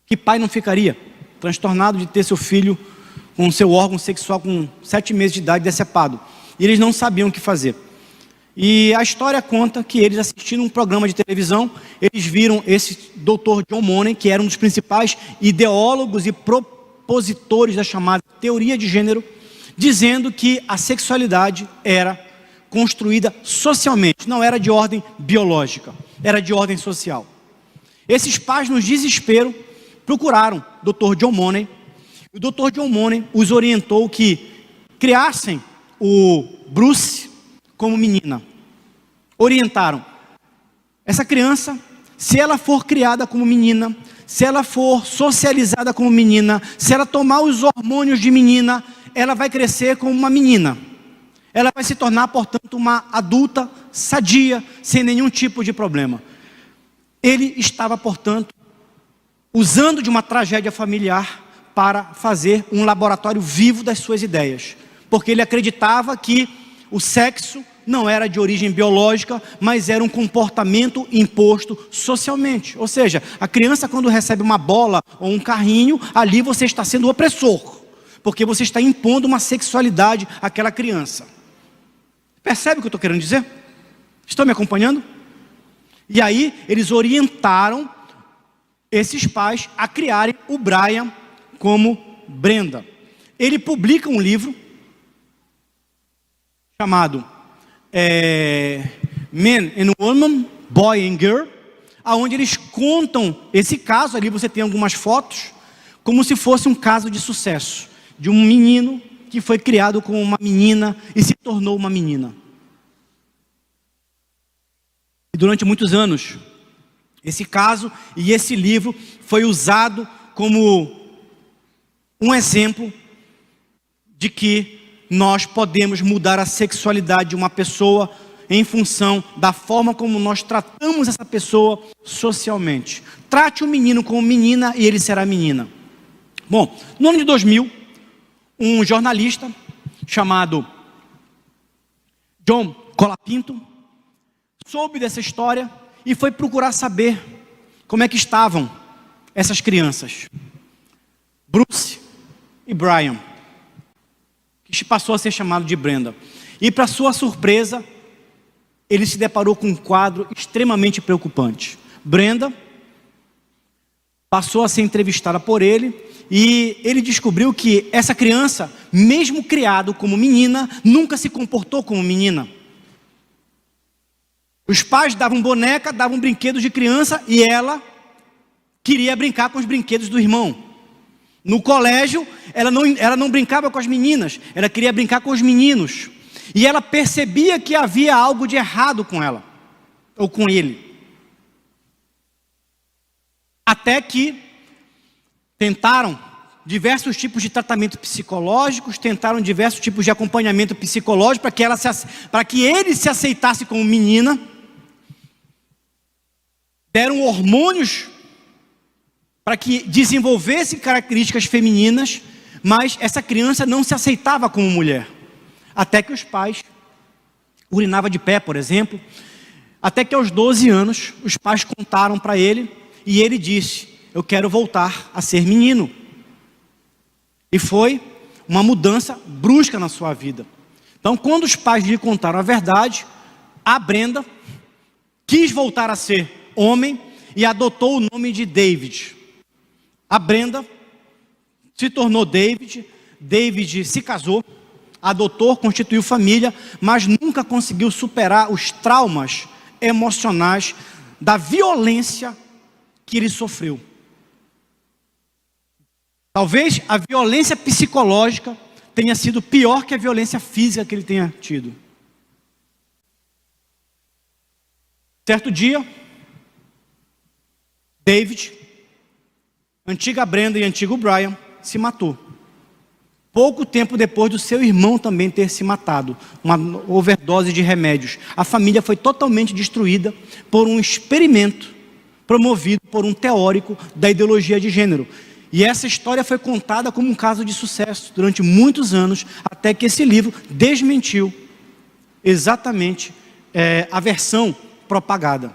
Que pai não ficaria transtornado de ter seu filho com seu órgão sexual com 7 meses de idade decepado? E eles não sabiam o que fazer. E a história conta que eles assistiram um programa de televisão, eles viram esse Dr. John Money, que era um dos principais ideólogos e propositores da chamada teoria de gênero, dizendo que a sexualidade era construída socialmente, não era de ordem biológica, era de ordem social. Esses pais, no desespero, procuraram o Dr. John Money. O Dr. John Money os orientou que criassem o Bruce como menina. Orientaram. Essa criança, se ela for criada como menina, se ela for socializada como menina, se ela tomar os hormônios de menina, ela vai crescer como uma menina. Ela vai se tornar, portanto, uma adulta sadia, sem nenhum tipo de problema. Ele estava, portanto, usando de uma tragédia familiar para fazer um laboratório vivo das suas ideias. Porque ele acreditava que o sexo não era de origem biológica, mas era um comportamento imposto socialmente. Ou seja, a criança, quando recebe uma bola ou um carrinho, ali você está sendo opressor, porque você está impondo uma sexualidade àquela criança. Percebe o que eu estou querendo dizer? Estão me acompanhando? E aí, eles orientaram esses pais a criarem o Brian como Brenda. Ele publica um livro chamado Man and Woman, Boy and Girl, onde eles contam esse caso. Ali você tem algumas fotos, como se fosse um caso de sucesso, de um menino que foi criado como uma menina e se tornou uma menina. E durante muitos anos, esse caso e esse livro foi usado como um exemplo de que nós podemos mudar a sexualidade de uma pessoa em função da forma como nós tratamos essa pessoa socialmente. Trate o menino como menina e ele será menina. Bom, no ano de 2000, um jornalista chamado John Colapinto soube dessa história e foi procurar saber como é que estavam essas crianças, Bruce e Brian, que passou a ser chamado de Brenda. E para sua surpresa, ele se deparou com um quadro extremamente preocupante. Brenda passou a ser entrevistada por ele, e ele descobriu que essa criança, mesmo criada como menina, nunca se comportou como menina. Os pais davam boneca, davam brinquedos de criança, e ela queria brincar com os brinquedos do irmão. No colégio, ela não brincava com as meninas, ela queria brincar com os meninos. E ela percebia que havia algo de errado com ela, ou com ele. Até que tentaram diversos tipos de tratamento psicológicos, tentaram diversos tipos de acompanhamento psicológico para que ele se aceitasse como menina. Deram hormônios para que desenvolvesse características femininas, mas essa criança não se aceitava como mulher. Até que os pais urinavam de pé, por exemplo. Até que aos 12 anos, os pais contaram para ele, e ele disse: eu quero voltar a ser menino. E foi uma mudança brusca na sua vida. Então, quando os pais lhe contaram a verdade, a Brenda quis voltar a ser homem e adotou o nome de David. A Brenda se tornou David, David se casou, adotou, constituiu família, mas nunca conseguiu superar os traumas emocionais da violência que ele sofreu. Talvez a violência psicológica tenha sido pior que a violência física que ele tenha tido. Certo dia, David, antiga Brenda e antigo Brian, se matou. Pouco tempo depois do seu irmão também ter se matado, uma overdose de remédios. A família foi totalmente destruída por um experimento promovido por um teórico da ideologia de gênero. E essa história foi contada como um caso de sucesso durante muitos anos, até que esse livro desmentiu exatamente a versão propagada.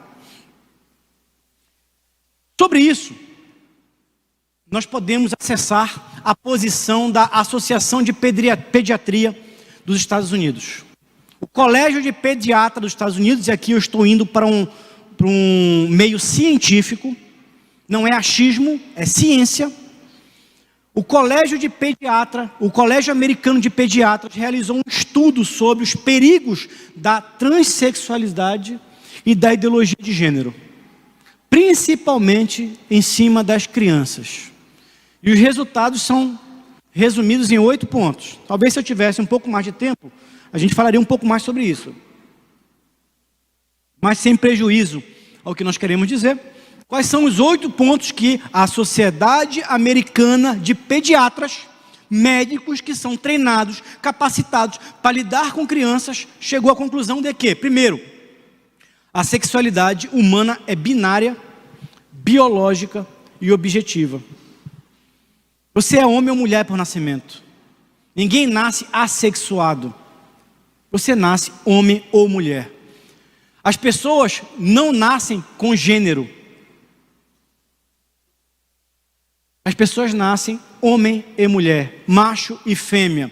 Sobre isso, nós podemos acessar a posição da Associação de Pediatria dos Estados Unidos. O Colégio de Pediatra dos Estados Unidos, e aqui eu estou indo para um meio científico, não é achismo, é ciência. O Colégio Americano de Pediatras realizou um estudo sobre os perigos da transexualidade e da ideologia de gênero, principalmente em cima das crianças. E os resultados são resumidos em 8 pontos. Talvez se eu tivesse um pouco mais de tempo, a gente falaria um pouco mais sobre isso. Mas sem prejuízo ao que nós queremos dizer, quais são os 8 pontos que a Sociedade Americana de Pediatras, médicos que são treinados, capacitados para lidar com crianças, chegou à conclusão de que, primeiro, a sexualidade humana é binária, biológica e objetiva. Você é homem ou mulher por nascimento. Ninguém nasce assexuado. Você nasce homem ou mulher. As pessoas não nascem com gênero. As pessoas nascem homem e mulher, macho e fêmea.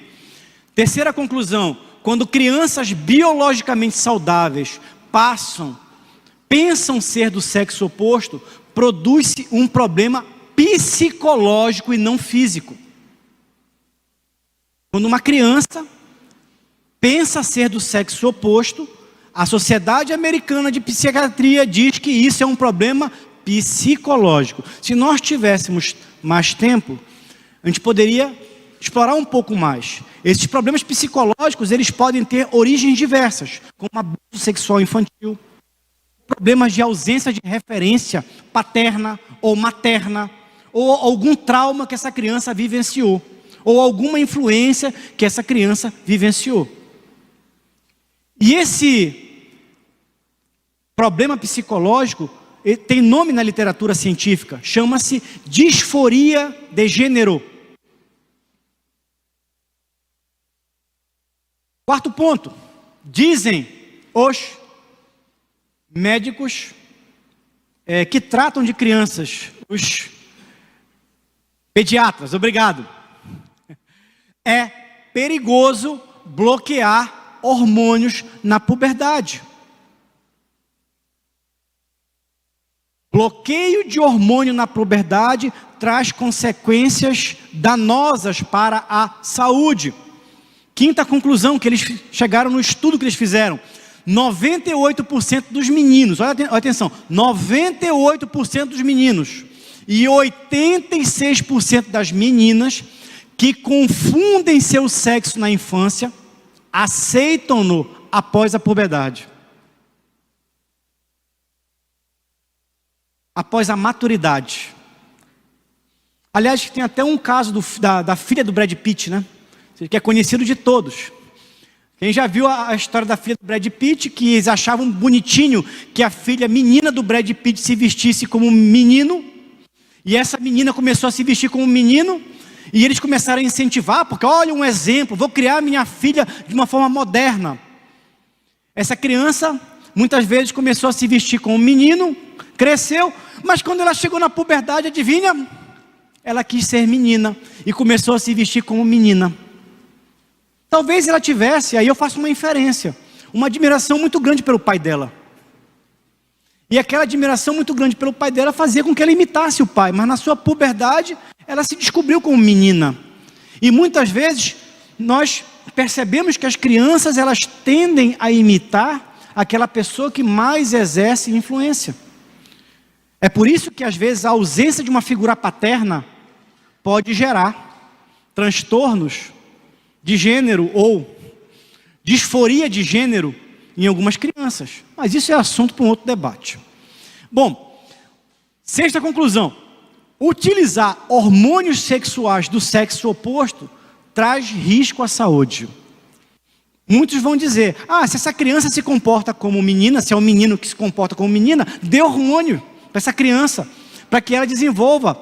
Terceira conclusão: quando crianças biologicamente saudáveis pensam ser do sexo oposto, produz-se um problema psicológico e não físico. Quando uma criança pensa ser do sexo oposto, a Sociedade Americana de Psiquiatria diz que isso é um problema psicológico. Se nós tivéssemos mais tempo, a gente poderia explorar um pouco mais. Esses problemas psicológicos, eles podem ter origens diversas, como abuso sexual infantil, problemas de ausência de referência paterna ou materna, ou algum trauma que essa criança vivenciou, ou alguma influência que essa criança vivenciou. E esse problema psicológico tem nome na literatura científica, chama-se disforia de gênero. Quarto ponto, dizem os médicos que tratam de crianças, os pediatras, obrigado. É perigoso bloquear hormônios na puberdade. Bloqueio de hormônio na puberdade traz consequências danosas para a saúde. Quinta conclusão que eles chegaram no estudo que eles fizeram: 98% dos meninos, olha atenção, 98% dos meninos e 86% das meninas que confundem seu sexo na infância, aceitam-no após a puberdade. Após a maturidade. Aliás, tem até um caso da filha do Brad Pitt, né? Que é conhecido de todos. Quem já viu a história da filha do Brad Pitt, que eles achavam bonitinho que a filha menina do Brad Pitt se vestisse como um menino, e essa menina começou a se vestir como um menino, e eles começaram a incentivar, porque olha um exemplo, vou criar minha filha de uma forma moderna. Essa criança, muitas vezes, começou a se vestir como um menino, cresceu, mas quando ela chegou na puberdade, adivinha? Ela quis ser menina e começou a se vestir como menina. Talvez ela tivesse, aí eu faço uma inferência, uma admiração muito grande pelo pai dela. E aquela admiração muito grande pelo pai dela fazia com que ela imitasse o pai, mas na sua puberdade, ela se descobriu como menina. E muitas vezes, nós percebemos que as crianças, elas tendem a imitar aquela pessoa que mais exerce influência. É por isso que às vezes a ausência de uma figura paterna pode gerar transtornos de gênero ou disforia de gênero em algumas crianças. Mas isso é assunto para um outro debate. Bom, sexta conclusão: utilizar hormônios sexuais do sexo oposto traz risco à saúde. Muitos vão dizer, se essa criança se comporta como menina, se é um menino que se comporta como menina, dê hormônio para essa criança, para que ela desenvolva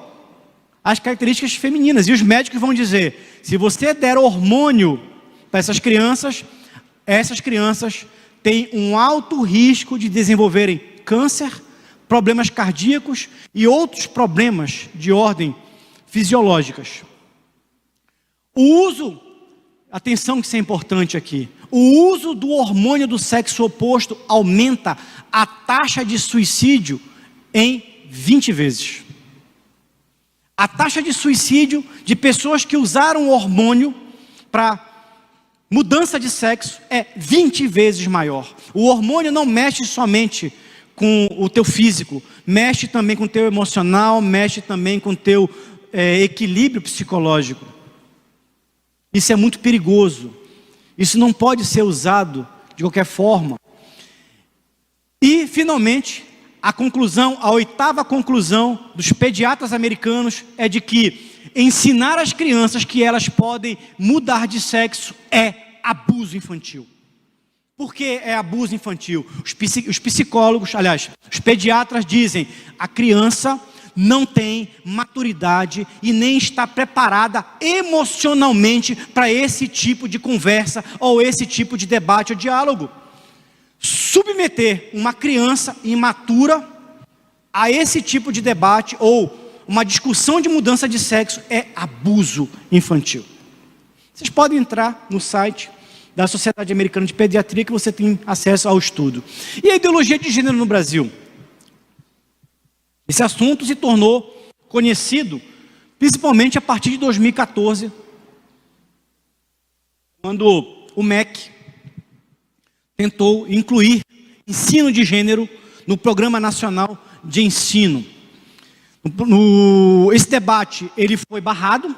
as características femininas. E os médicos vão dizer, se você der hormônio para essas crianças têm um alto risco de desenvolverem câncer, problemas cardíacos e outros problemas de ordem fisiológicas. O uso, atenção que isso é importante aqui, o uso do hormônio do sexo oposto aumenta a taxa de suicídio em 20 vezes. A taxa de suicídio de pessoas que usaram o hormônio para mudança de sexo é 20 vezes maior. O hormônio não mexe somente com o teu físico, mexe também com o teu emocional, mexe também com o teu equilíbrio psicológico. Isso é muito perigoso. Isso não pode ser usado de qualquer forma. E, finalmente, a oitava conclusão dos pediatras americanos é de que ensinar as crianças que elas podem mudar de sexo é abuso infantil. Por que é abuso infantil? Os psicólogos, aliás, os pediatras dizem, a criança não tem maturidade e nem está preparada emocionalmente para esse tipo de conversa ou esse tipo de debate ou diálogo. Submeter uma criança imatura a esse tipo de debate ou uma discussão de mudança de sexo é abuso infantil. Vocês podem entrar no site da Sociedade Americana de Pediatria que você tem acesso ao estudo. E a ideologia de gênero no Brasil? Esse assunto se tornou conhecido principalmente a partir de 2014, quando o MEC tentou incluir ensino de gênero no Programa Nacional de Ensino. Esse debate ele foi barrado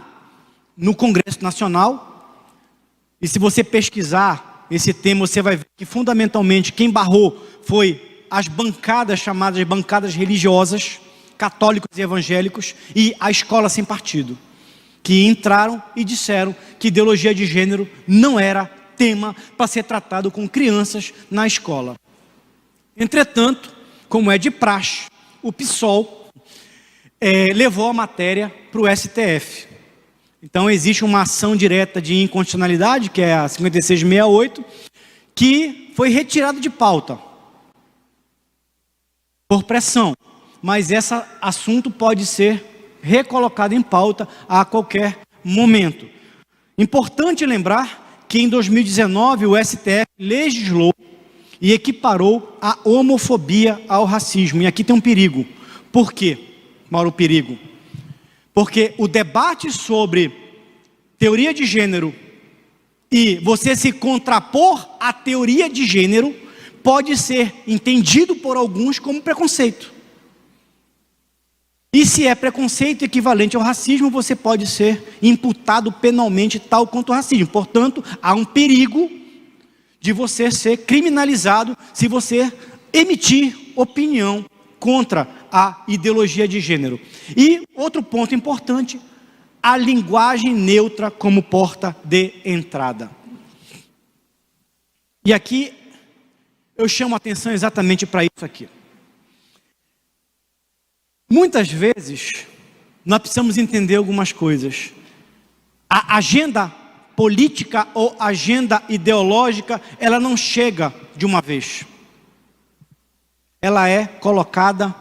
no Congresso Nacional, e se você pesquisar esse tema, você vai ver que fundamentalmente quem barrou foi as bancadas chamadas bancadas religiosas, católicos e evangélicos, e a escola sem partido, que entraram e disseram que ideologia de gênero não era tema para ser tratado com crianças na escola. Entretanto, como é de praxe, o PSOL levou a matéria para o STF. Então existe uma ação direta de inconstitucionalidade, que é a 5668, que foi retirada de pauta por pressão, mas esse assunto pode ser recolocado em pauta a qualquer momento. Importante lembrar que em 2019 o STF legislou e equiparou a homofobia ao racismo. E aqui tem um perigo, Por quê? Mora o perigo. Porque o debate sobre teoria de gênero e você se contrapor à teoria de gênero pode ser entendido por alguns como preconceito. E se é preconceito equivalente ao racismo, você pode ser imputado penalmente tal quanto o racismo. Portanto, há um perigo de você ser criminalizado se você emitir opinião contra a ideologia de gênero. E outro ponto importante, a linguagem neutra como porta de entrada. E aqui eu chamo a atenção exatamente para isso aqui. Muitas vezes nós precisamos entender algumas coisas. A agenda política ou agenda ideológica, ela não chega de uma vez. Ela é colocada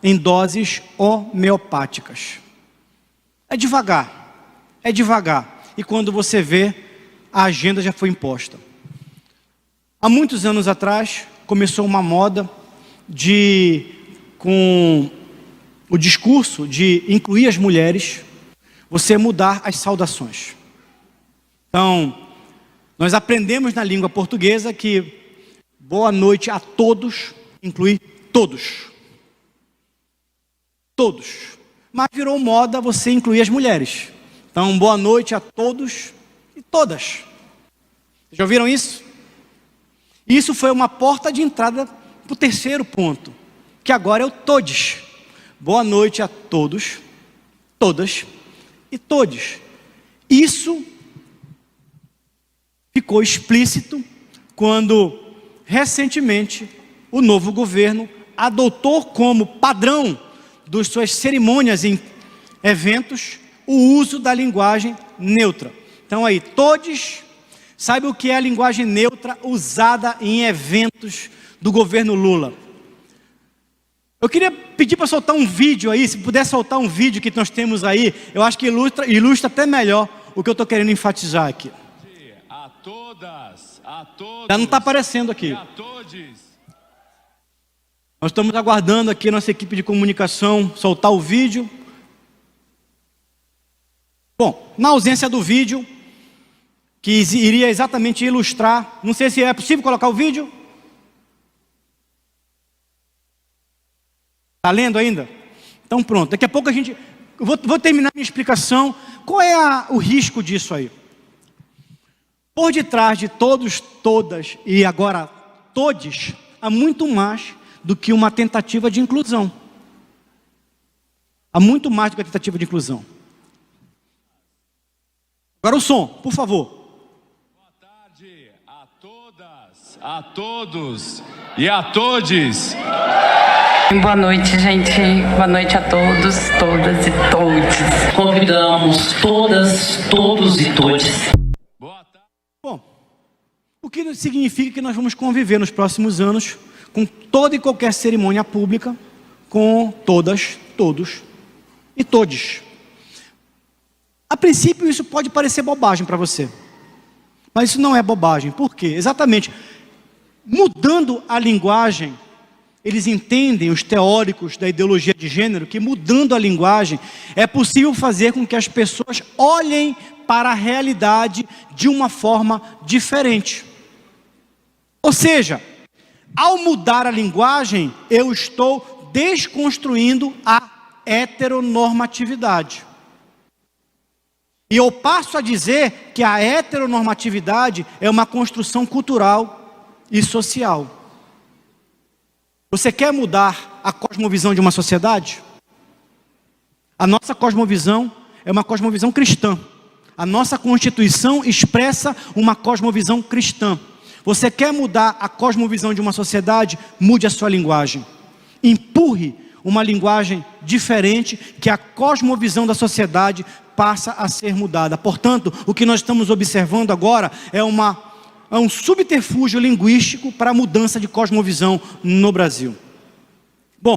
em doses homeopáticas. É devagar. E quando você vê, a agenda já foi imposta. Há muitos anos atrás, começou uma moda com o discurso de incluir as mulheres, você mudar as saudações. Então, nós aprendemos na língua portuguesa que boa noite a todos inclui todos. Todos. Mas virou moda você incluir as mulheres. Então, boa noite a todos e todas. Vocês já ouviram isso? Isso foi uma porta de entrada para o terceiro ponto, que agora é o todes. Boa noite a todos, todas e todes. Isso ficou explícito quando, recentemente, o novo governo adotou como padrão das suas cerimônias em eventos o uso da linguagem neutra. Então aí, todes, sabe o que é a linguagem neutra usada em eventos do governo Lula? Eu queria pedir para soltar um vídeo aí, se puder soltar um vídeo que nós temos aí, eu acho que ilustra até melhor o que eu estou querendo enfatizar aqui. A todas, a todos. Já não está aparecendo aqui. A todos. Nós estamos aguardando aqui a nossa equipe de comunicação soltar o vídeo. Bom, na ausência do vídeo, que iria exatamente ilustrar, não sei se é possível colocar o vídeo. Está lendo ainda? Então pronto, daqui a pouco eu vou terminar minha explicação. Qual é o risco disso aí? Por detrás de todos, todas e agora todes, há muito mais do que uma tentativa de inclusão. Há muito mais do que a tentativa de inclusão. Agora o som, por favor. Boa tarde a todas, a todos e a todes. Boa noite, gente. Boa noite a todos, todas e todes. Convidamos todas, todos e todes. Boa tarde. Bom, o que significa que nós vamos conviver nos próximos anos com toda e qualquer cerimônia pública, com todas, todos e todes. A princípio isso pode parecer bobagem para você, mas isso não é bobagem. Por quê? Exatamente, mudando a linguagem, eles entendem, os teóricos da ideologia de gênero, que mudando a linguagem, é possível fazer com que as pessoas olhem para a realidade de uma forma diferente. Ou seja, ao mudar a linguagem, eu estou desconstruindo a heteronormatividade. E eu passo a dizer que a heteronormatividade é uma construção cultural e social. Você quer mudar a cosmovisão de uma sociedade? A nossa cosmovisão é uma cosmovisão cristã. A nossa Constituição expressa uma cosmovisão cristã. Você quer mudar a cosmovisão de uma sociedade? Mude a sua linguagem. Empurre uma linguagem diferente, que a cosmovisão da sociedade passa a ser mudada. Portanto, o que nós estamos observando agora é um subterfúgio linguístico para a mudança de cosmovisão no Brasil. Bom,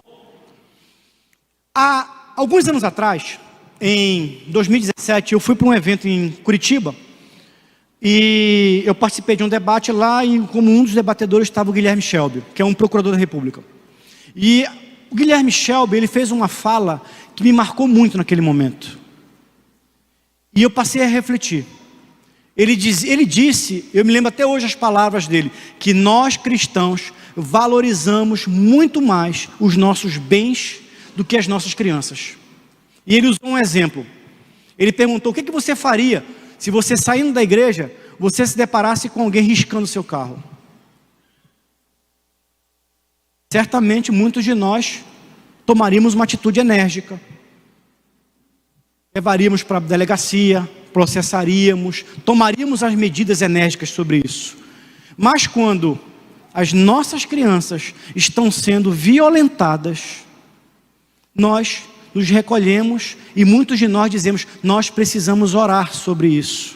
há alguns anos atrás, em 2017, eu fui para um evento em Curitiba e eu participei de um debate lá e como um dos debatedores estava o Guilherme Shelby, que é um procurador da República. E O Guilherme Shelby, ele fez uma fala que me marcou muito naquele momento. E eu passei a refletir. Ele disse, eu me lembro até hoje as palavras dele, que nós cristãos valorizamos muito mais os nossos bens do que as nossas crianças. E ele usou um exemplo. Ele perguntou: o que você faria se você, saindo da igreja, você se deparasse com alguém riscando seu carro? Certamente muitos de nós tomaríamos uma atitude enérgica. Levaríamos para a delegacia, processaríamos, tomaríamos as medidas enérgicas sobre isso. Mas quando as nossas crianças estão sendo violentadas, nós nos recolhemos e muitos de nós dizemos: nós precisamos orar sobre isso.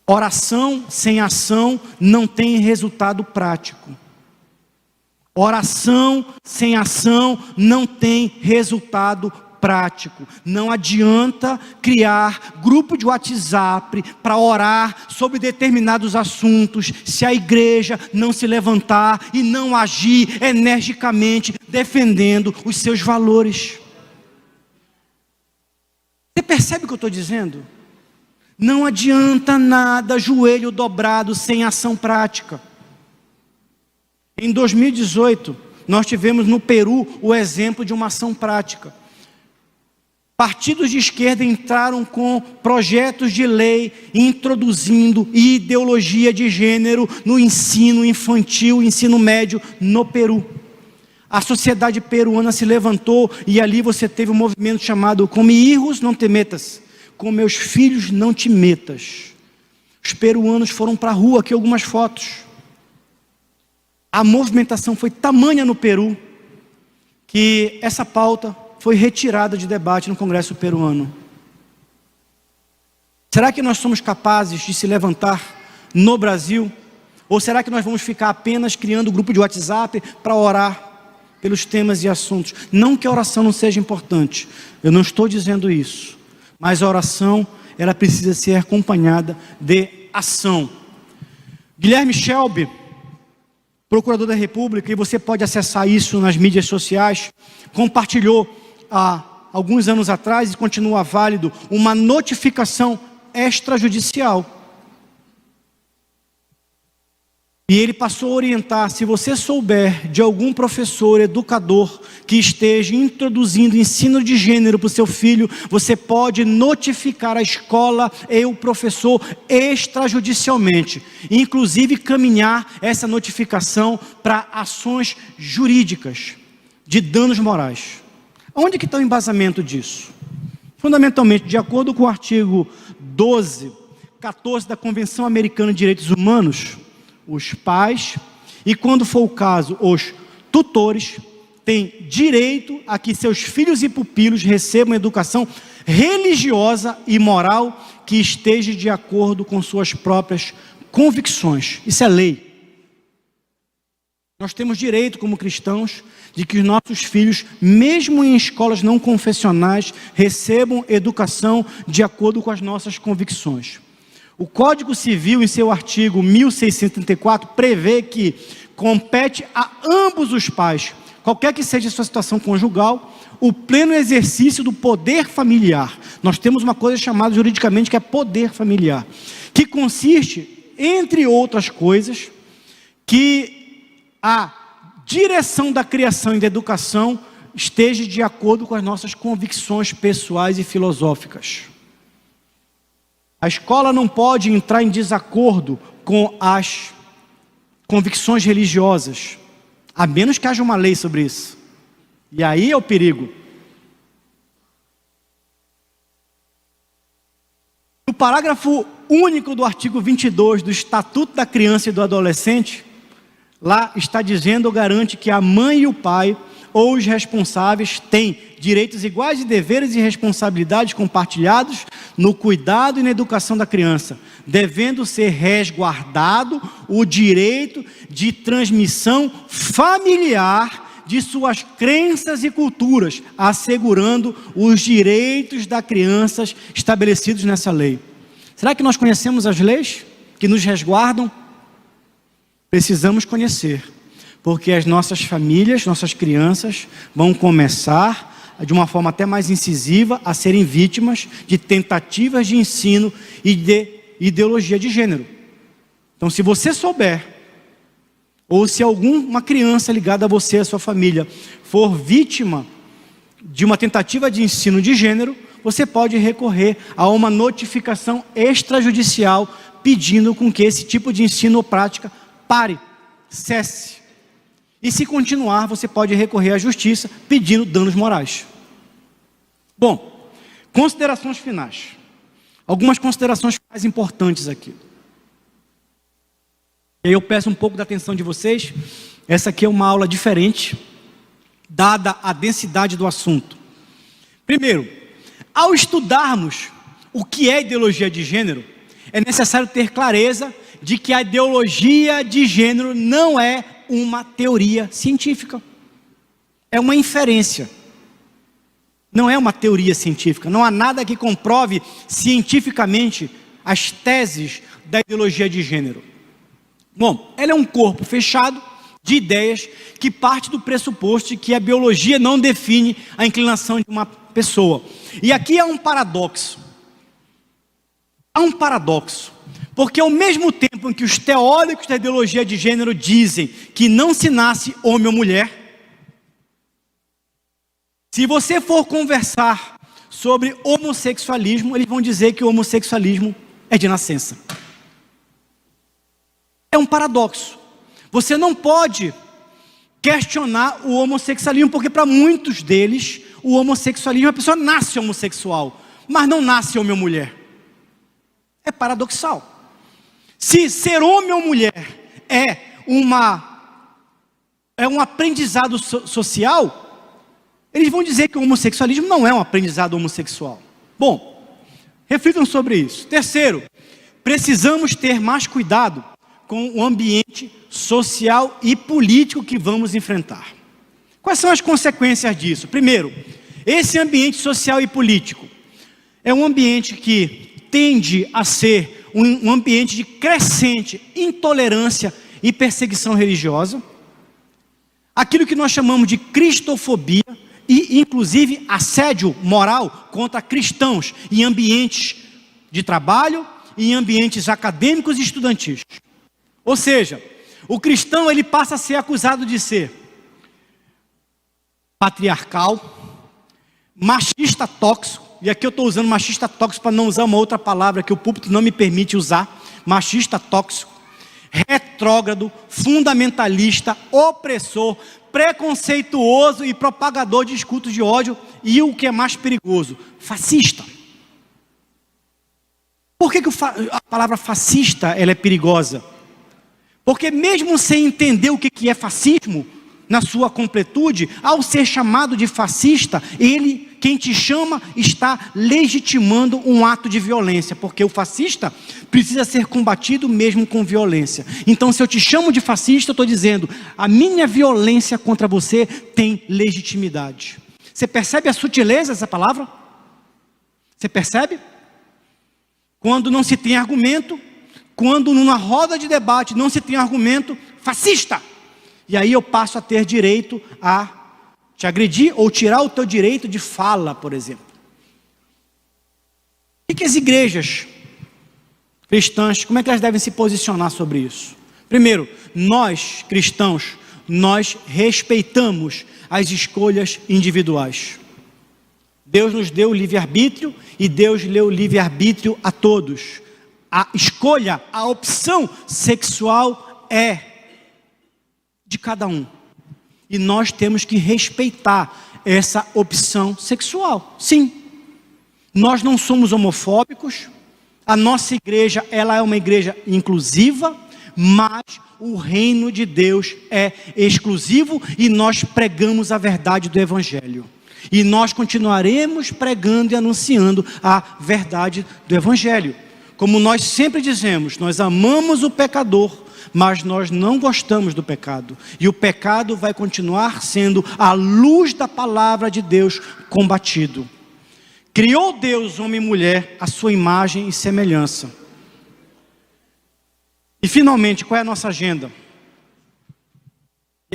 Oração sem ação não tem resultado prático. Oração sem ação não tem resultado prático. Não adianta criar grupo de WhatsApp para orar sobre determinados assuntos se a igreja não se levantar e não agir energicamente defendendo os seus valores. Você percebe o que eu estou dizendo? Não adianta nada joelho dobrado sem ação prática. Em 2018, nós tivemos no Peru o exemplo de uma ação prática. Partidos de esquerda entraram com projetos de lei introduzindo ideologia de gênero no ensino infantil, ensino médio no Peru. A sociedade peruana se levantou e ali você teve um movimento chamado "Com mis hijos não te metas", com meus filhos não te metas. Os peruanos foram para a rua, aqui algumas fotos. A movimentação foi tamanha no Peru que essa pauta foi retirada de debate no Congresso peruano. Será que nós somos capazes de se levantar no Brasil? Ou será que nós vamos ficar apenas criando grupo de WhatsApp para orar pelos temas e assuntos? Não que a oração não seja importante, eu não estou dizendo isso. Mas a oração, ela precisa ser acompanhada de ação. Guilherme Shelby, procurador da República, e você pode acessar isso nas mídias sociais, compartilhou há alguns anos atrás, e continua válido, uma notificação extrajudicial. E ele passou a orientar: se você souber de algum professor, educador, que esteja introduzindo ensino de gênero para o seu filho, você pode notificar a escola e o professor extrajudicialmente. Inclusive caminhar essa notificação para ações jurídicas de danos morais. Onde que está o embasamento disso? Fundamentalmente, de acordo com o artigo 14 da Convenção Americana de Direitos Humanos, os pais, e quando for o caso, os tutores, têm direito a que seus filhos e pupilos recebam educação religiosa e moral que esteja de acordo com suas próprias convicções. Isso é lei. Nós temos direito, como cristãos, de que os nossos filhos, mesmo em escolas não confessionais, recebam educação de acordo com as nossas convicções. O Código Civil, em seu artigo 1634, prevê que compete a ambos os pais, qualquer que seja a sua situação conjugal, o pleno exercício do poder familiar. Nós temos uma coisa chamada juridicamente que é poder familiar, que consiste, entre outras coisas, que a direção da criação e da educação esteja de acordo com as nossas convicções pessoais e filosóficas. A escola não pode entrar em desacordo com as convicções religiosas, a menos que haja uma lei sobre isso. E aí é o perigo. No parágrafo único do artigo 22 do Estatuto da Criança e do Adolescente, lá está dizendo ou garante que a mãe e o pai, ou os responsáveis, têm direitos iguais de deveres e responsabilidades compartilhados no cuidado e na educação da criança, devendo ser resguardado o direito de transmissão familiar de suas crenças e culturas, assegurando os direitos das crianças estabelecidos nessa lei. Será que nós conhecemos as leis que nos resguardam? Precisamos conhecer, Porque as nossas famílias, nossas crianças vão começar, de uma forma até mais incisiva, a serem vítimas de tentativas de ensino e de ideologia de gênero. Então, se você souber, ou se alguma criança ligada a você, a sua família, for vítima de uma tentativa de ensino de gênero, você pode recorrer a uma notificação extrajudicial pedindo com que esse tipo de ensino ou prática pare, cesse. E se continuar, você pode recorrer à justiça pedindo danos morais. Bom, considerações finais. Algumas considerações mais importantes aqui. E aí eu peço um pouco da atenção de vocês. Essa aqui é uma aula diferente, dada a densidade do assunto. Primeiro, ao estudarmos o que é ideologia de gênero, é necessário ter clareza de que a ideologia de gênero não é uma teoria científica. É uma inferência. Não é uma teoria científica. Não há nada que comprove cientificamente as teses da ideologia de gênero. Bom, ela é um corpo fechado de ideias que parte do pressuposto de que a biologia não define a inclinação de uma pessoa. E aqui há um paradoxo. Há um paradoxo. Porque ao mesmo tempo em que os teóricos da ideologia de gênero dizem que não se nasce homem ou mulher, se você for conversar sobre homossexualismo, eles vão dizer que o homossexualismo é de nascença. É um paradoxo. Você não pode questionar o homossexualismo, porque para muitos deles, o homossexualismo, a pessoa nasce homossexual, mas não nasce homem ou mulher. É paradoxal. Se ser homem ou mulher é um aprendizado social, eles vão dizer que o homossexualismo não é um aprendizado homossexual. Bom, reflitam sobre isso. Terceiro, precisamos ter mais cuidado com o ambiente social e político que vamos enfrentar. Quais são as consequências disso? Primeiro, esse ambiente social e político é um ambiente que tende a ser um ambiente de crescente intolerância e perseguição religiosa, aquilo que nós chamamos de cristofobia e inclusive assédio moral contra cristãos em ambientes de trabalho e em ambientes acadêmicos e estudantis. Ou seja, o cristão ele passa a ser acusado de ser patriarcal, machista tóxico, e aqui eu estou usando machista tóxico para não usar uma outra palavra que o púlpito não me permite usar, machista tóxico, retrógrado, fundamentalista, opressor, preconceituoso e propagador de discursos de ódio, e o que é mais perigoso, fascista. Por que a palavra fascista ela é perigosa? Porque mesmo sem entender o que é fascismo, na sua completude, ao ser chamado de fascista, quem te chama, está legitimando um ato de violência, porque o fascista precisa ser combatido mesmo com violência. Então, se eu te chamo de fascista, eu estou dizendo, a minha violência contra você tem legitimidade. Você percebe a sutileza dessa palavra? Você percebe? Quando não se tem argumento, quando numa roda de debate não se tem argumento, fascista! E aí eu passo a ter direito a te agredir ou tirar o teu direito de fala, por exemplo. O que as igrejas cristãs, como é que elas devem se posicionar sobre isso? Primeiro, nós cristãos, nós respeitamos as escolhas individuais. Deus nos deu o livre-arbítrio e Deus deu o livre-arbítrio a todos. A escolha, a opção sexual é de cada um. E nós temos que respeitar essa opção sexual. Sim. Nós não somos homofóbicos. A nossa igreja, ela é uma igreja inclusiva, mas o reino de Deus é exclusivo e nós pregamos a verdade do Evangelho. E nós continuaremos pregando e anunciando a verdade do Evangelho. Como nós sempre dizemos, nós amamos o pecador, mas nós não gostamos do pecado. E o pecado vai continuar sendo a luz da palavra de Deus combatido. Criou Deus, homem e mulher, a sua imagem e semelhança. E finalmente, qual é a nossa agenda?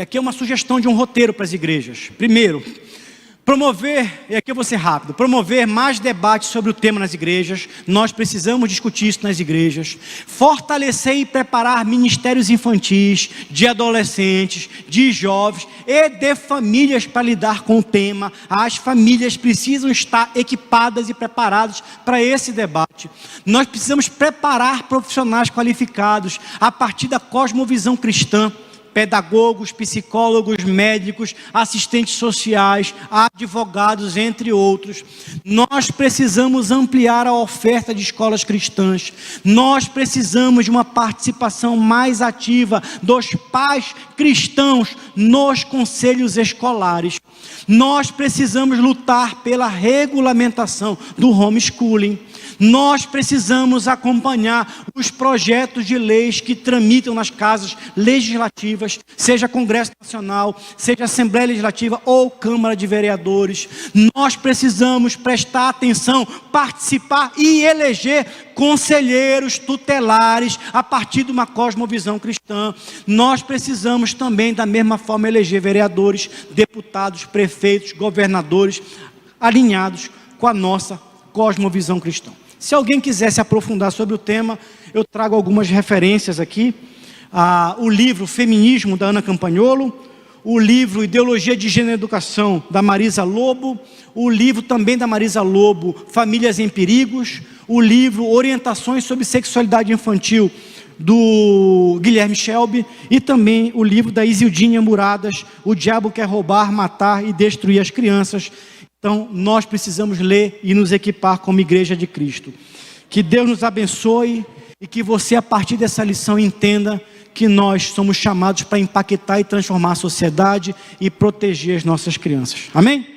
E aqui é uma sugestão de um roteiro para as igrejas. Primeiro, promover, e aqui eu vou ser rápido, promover mais debate sobre o tema nas igrejas. Nós precisamos discutir isso nas igrejas. Fortalecer e preparar ministérios infantis, de adolescentes, de jovens e de famílias para lidar com o tema. As famílias precisam estar equipadas e preparadas para esse debate. Nós precisamos preparar profissionais qualificados a partir da cosmovisão cristã. Pedagogos, psicólogos, médicos, assistentes sociais, advogados, entre outros. Nós precisamos ampliar a oferta de escolas cristãs. Nós precisamos de uma participação mais ativa dos pais cristãos nos conselhos escolares. Nós precisamos lutar pela regulamentação do homeschooling. Nós precisamos acompanhar os projetos de leis que tramitam nas casas legislativas, seja Congresso Nacional, seja Assembleia Legislativa ou Câmara de Vereadores. Nós precisamos prestar atenção, participar e eleger conselheiros tutelares a partir de uma cosmovisão cristã. Nós precisamos também, da mesma forma, eleger vereadores, deputados, prefeitos, governadores, alinhados com a nossa cosmovisão cristã. Se alguém quiser se aprofundar sobre o tema, eu trago algumas referências aqui. O livro Feminismo, da Ana Campagnolo, o livro Ideologia de Gênero e Educação, da Marisa Lobo, o livro também da Marisa Lobo, Famílias em Perigos, o livro Orientações sobre Sexualidade Infantil, do Guilherme Shelby, e também o livro da Isildinha Muradas, O Diabo Quer Roubar, Matar e Destruir as Crianças. Então, nós precisamos ler e nos equipar como Igreja de Cristo. Que Deus nos abençoe e que você, a partir dessa lição, entenda que nós somos chamados para impactar e transformar a sociedade e proteger as nossas crianças. Amém?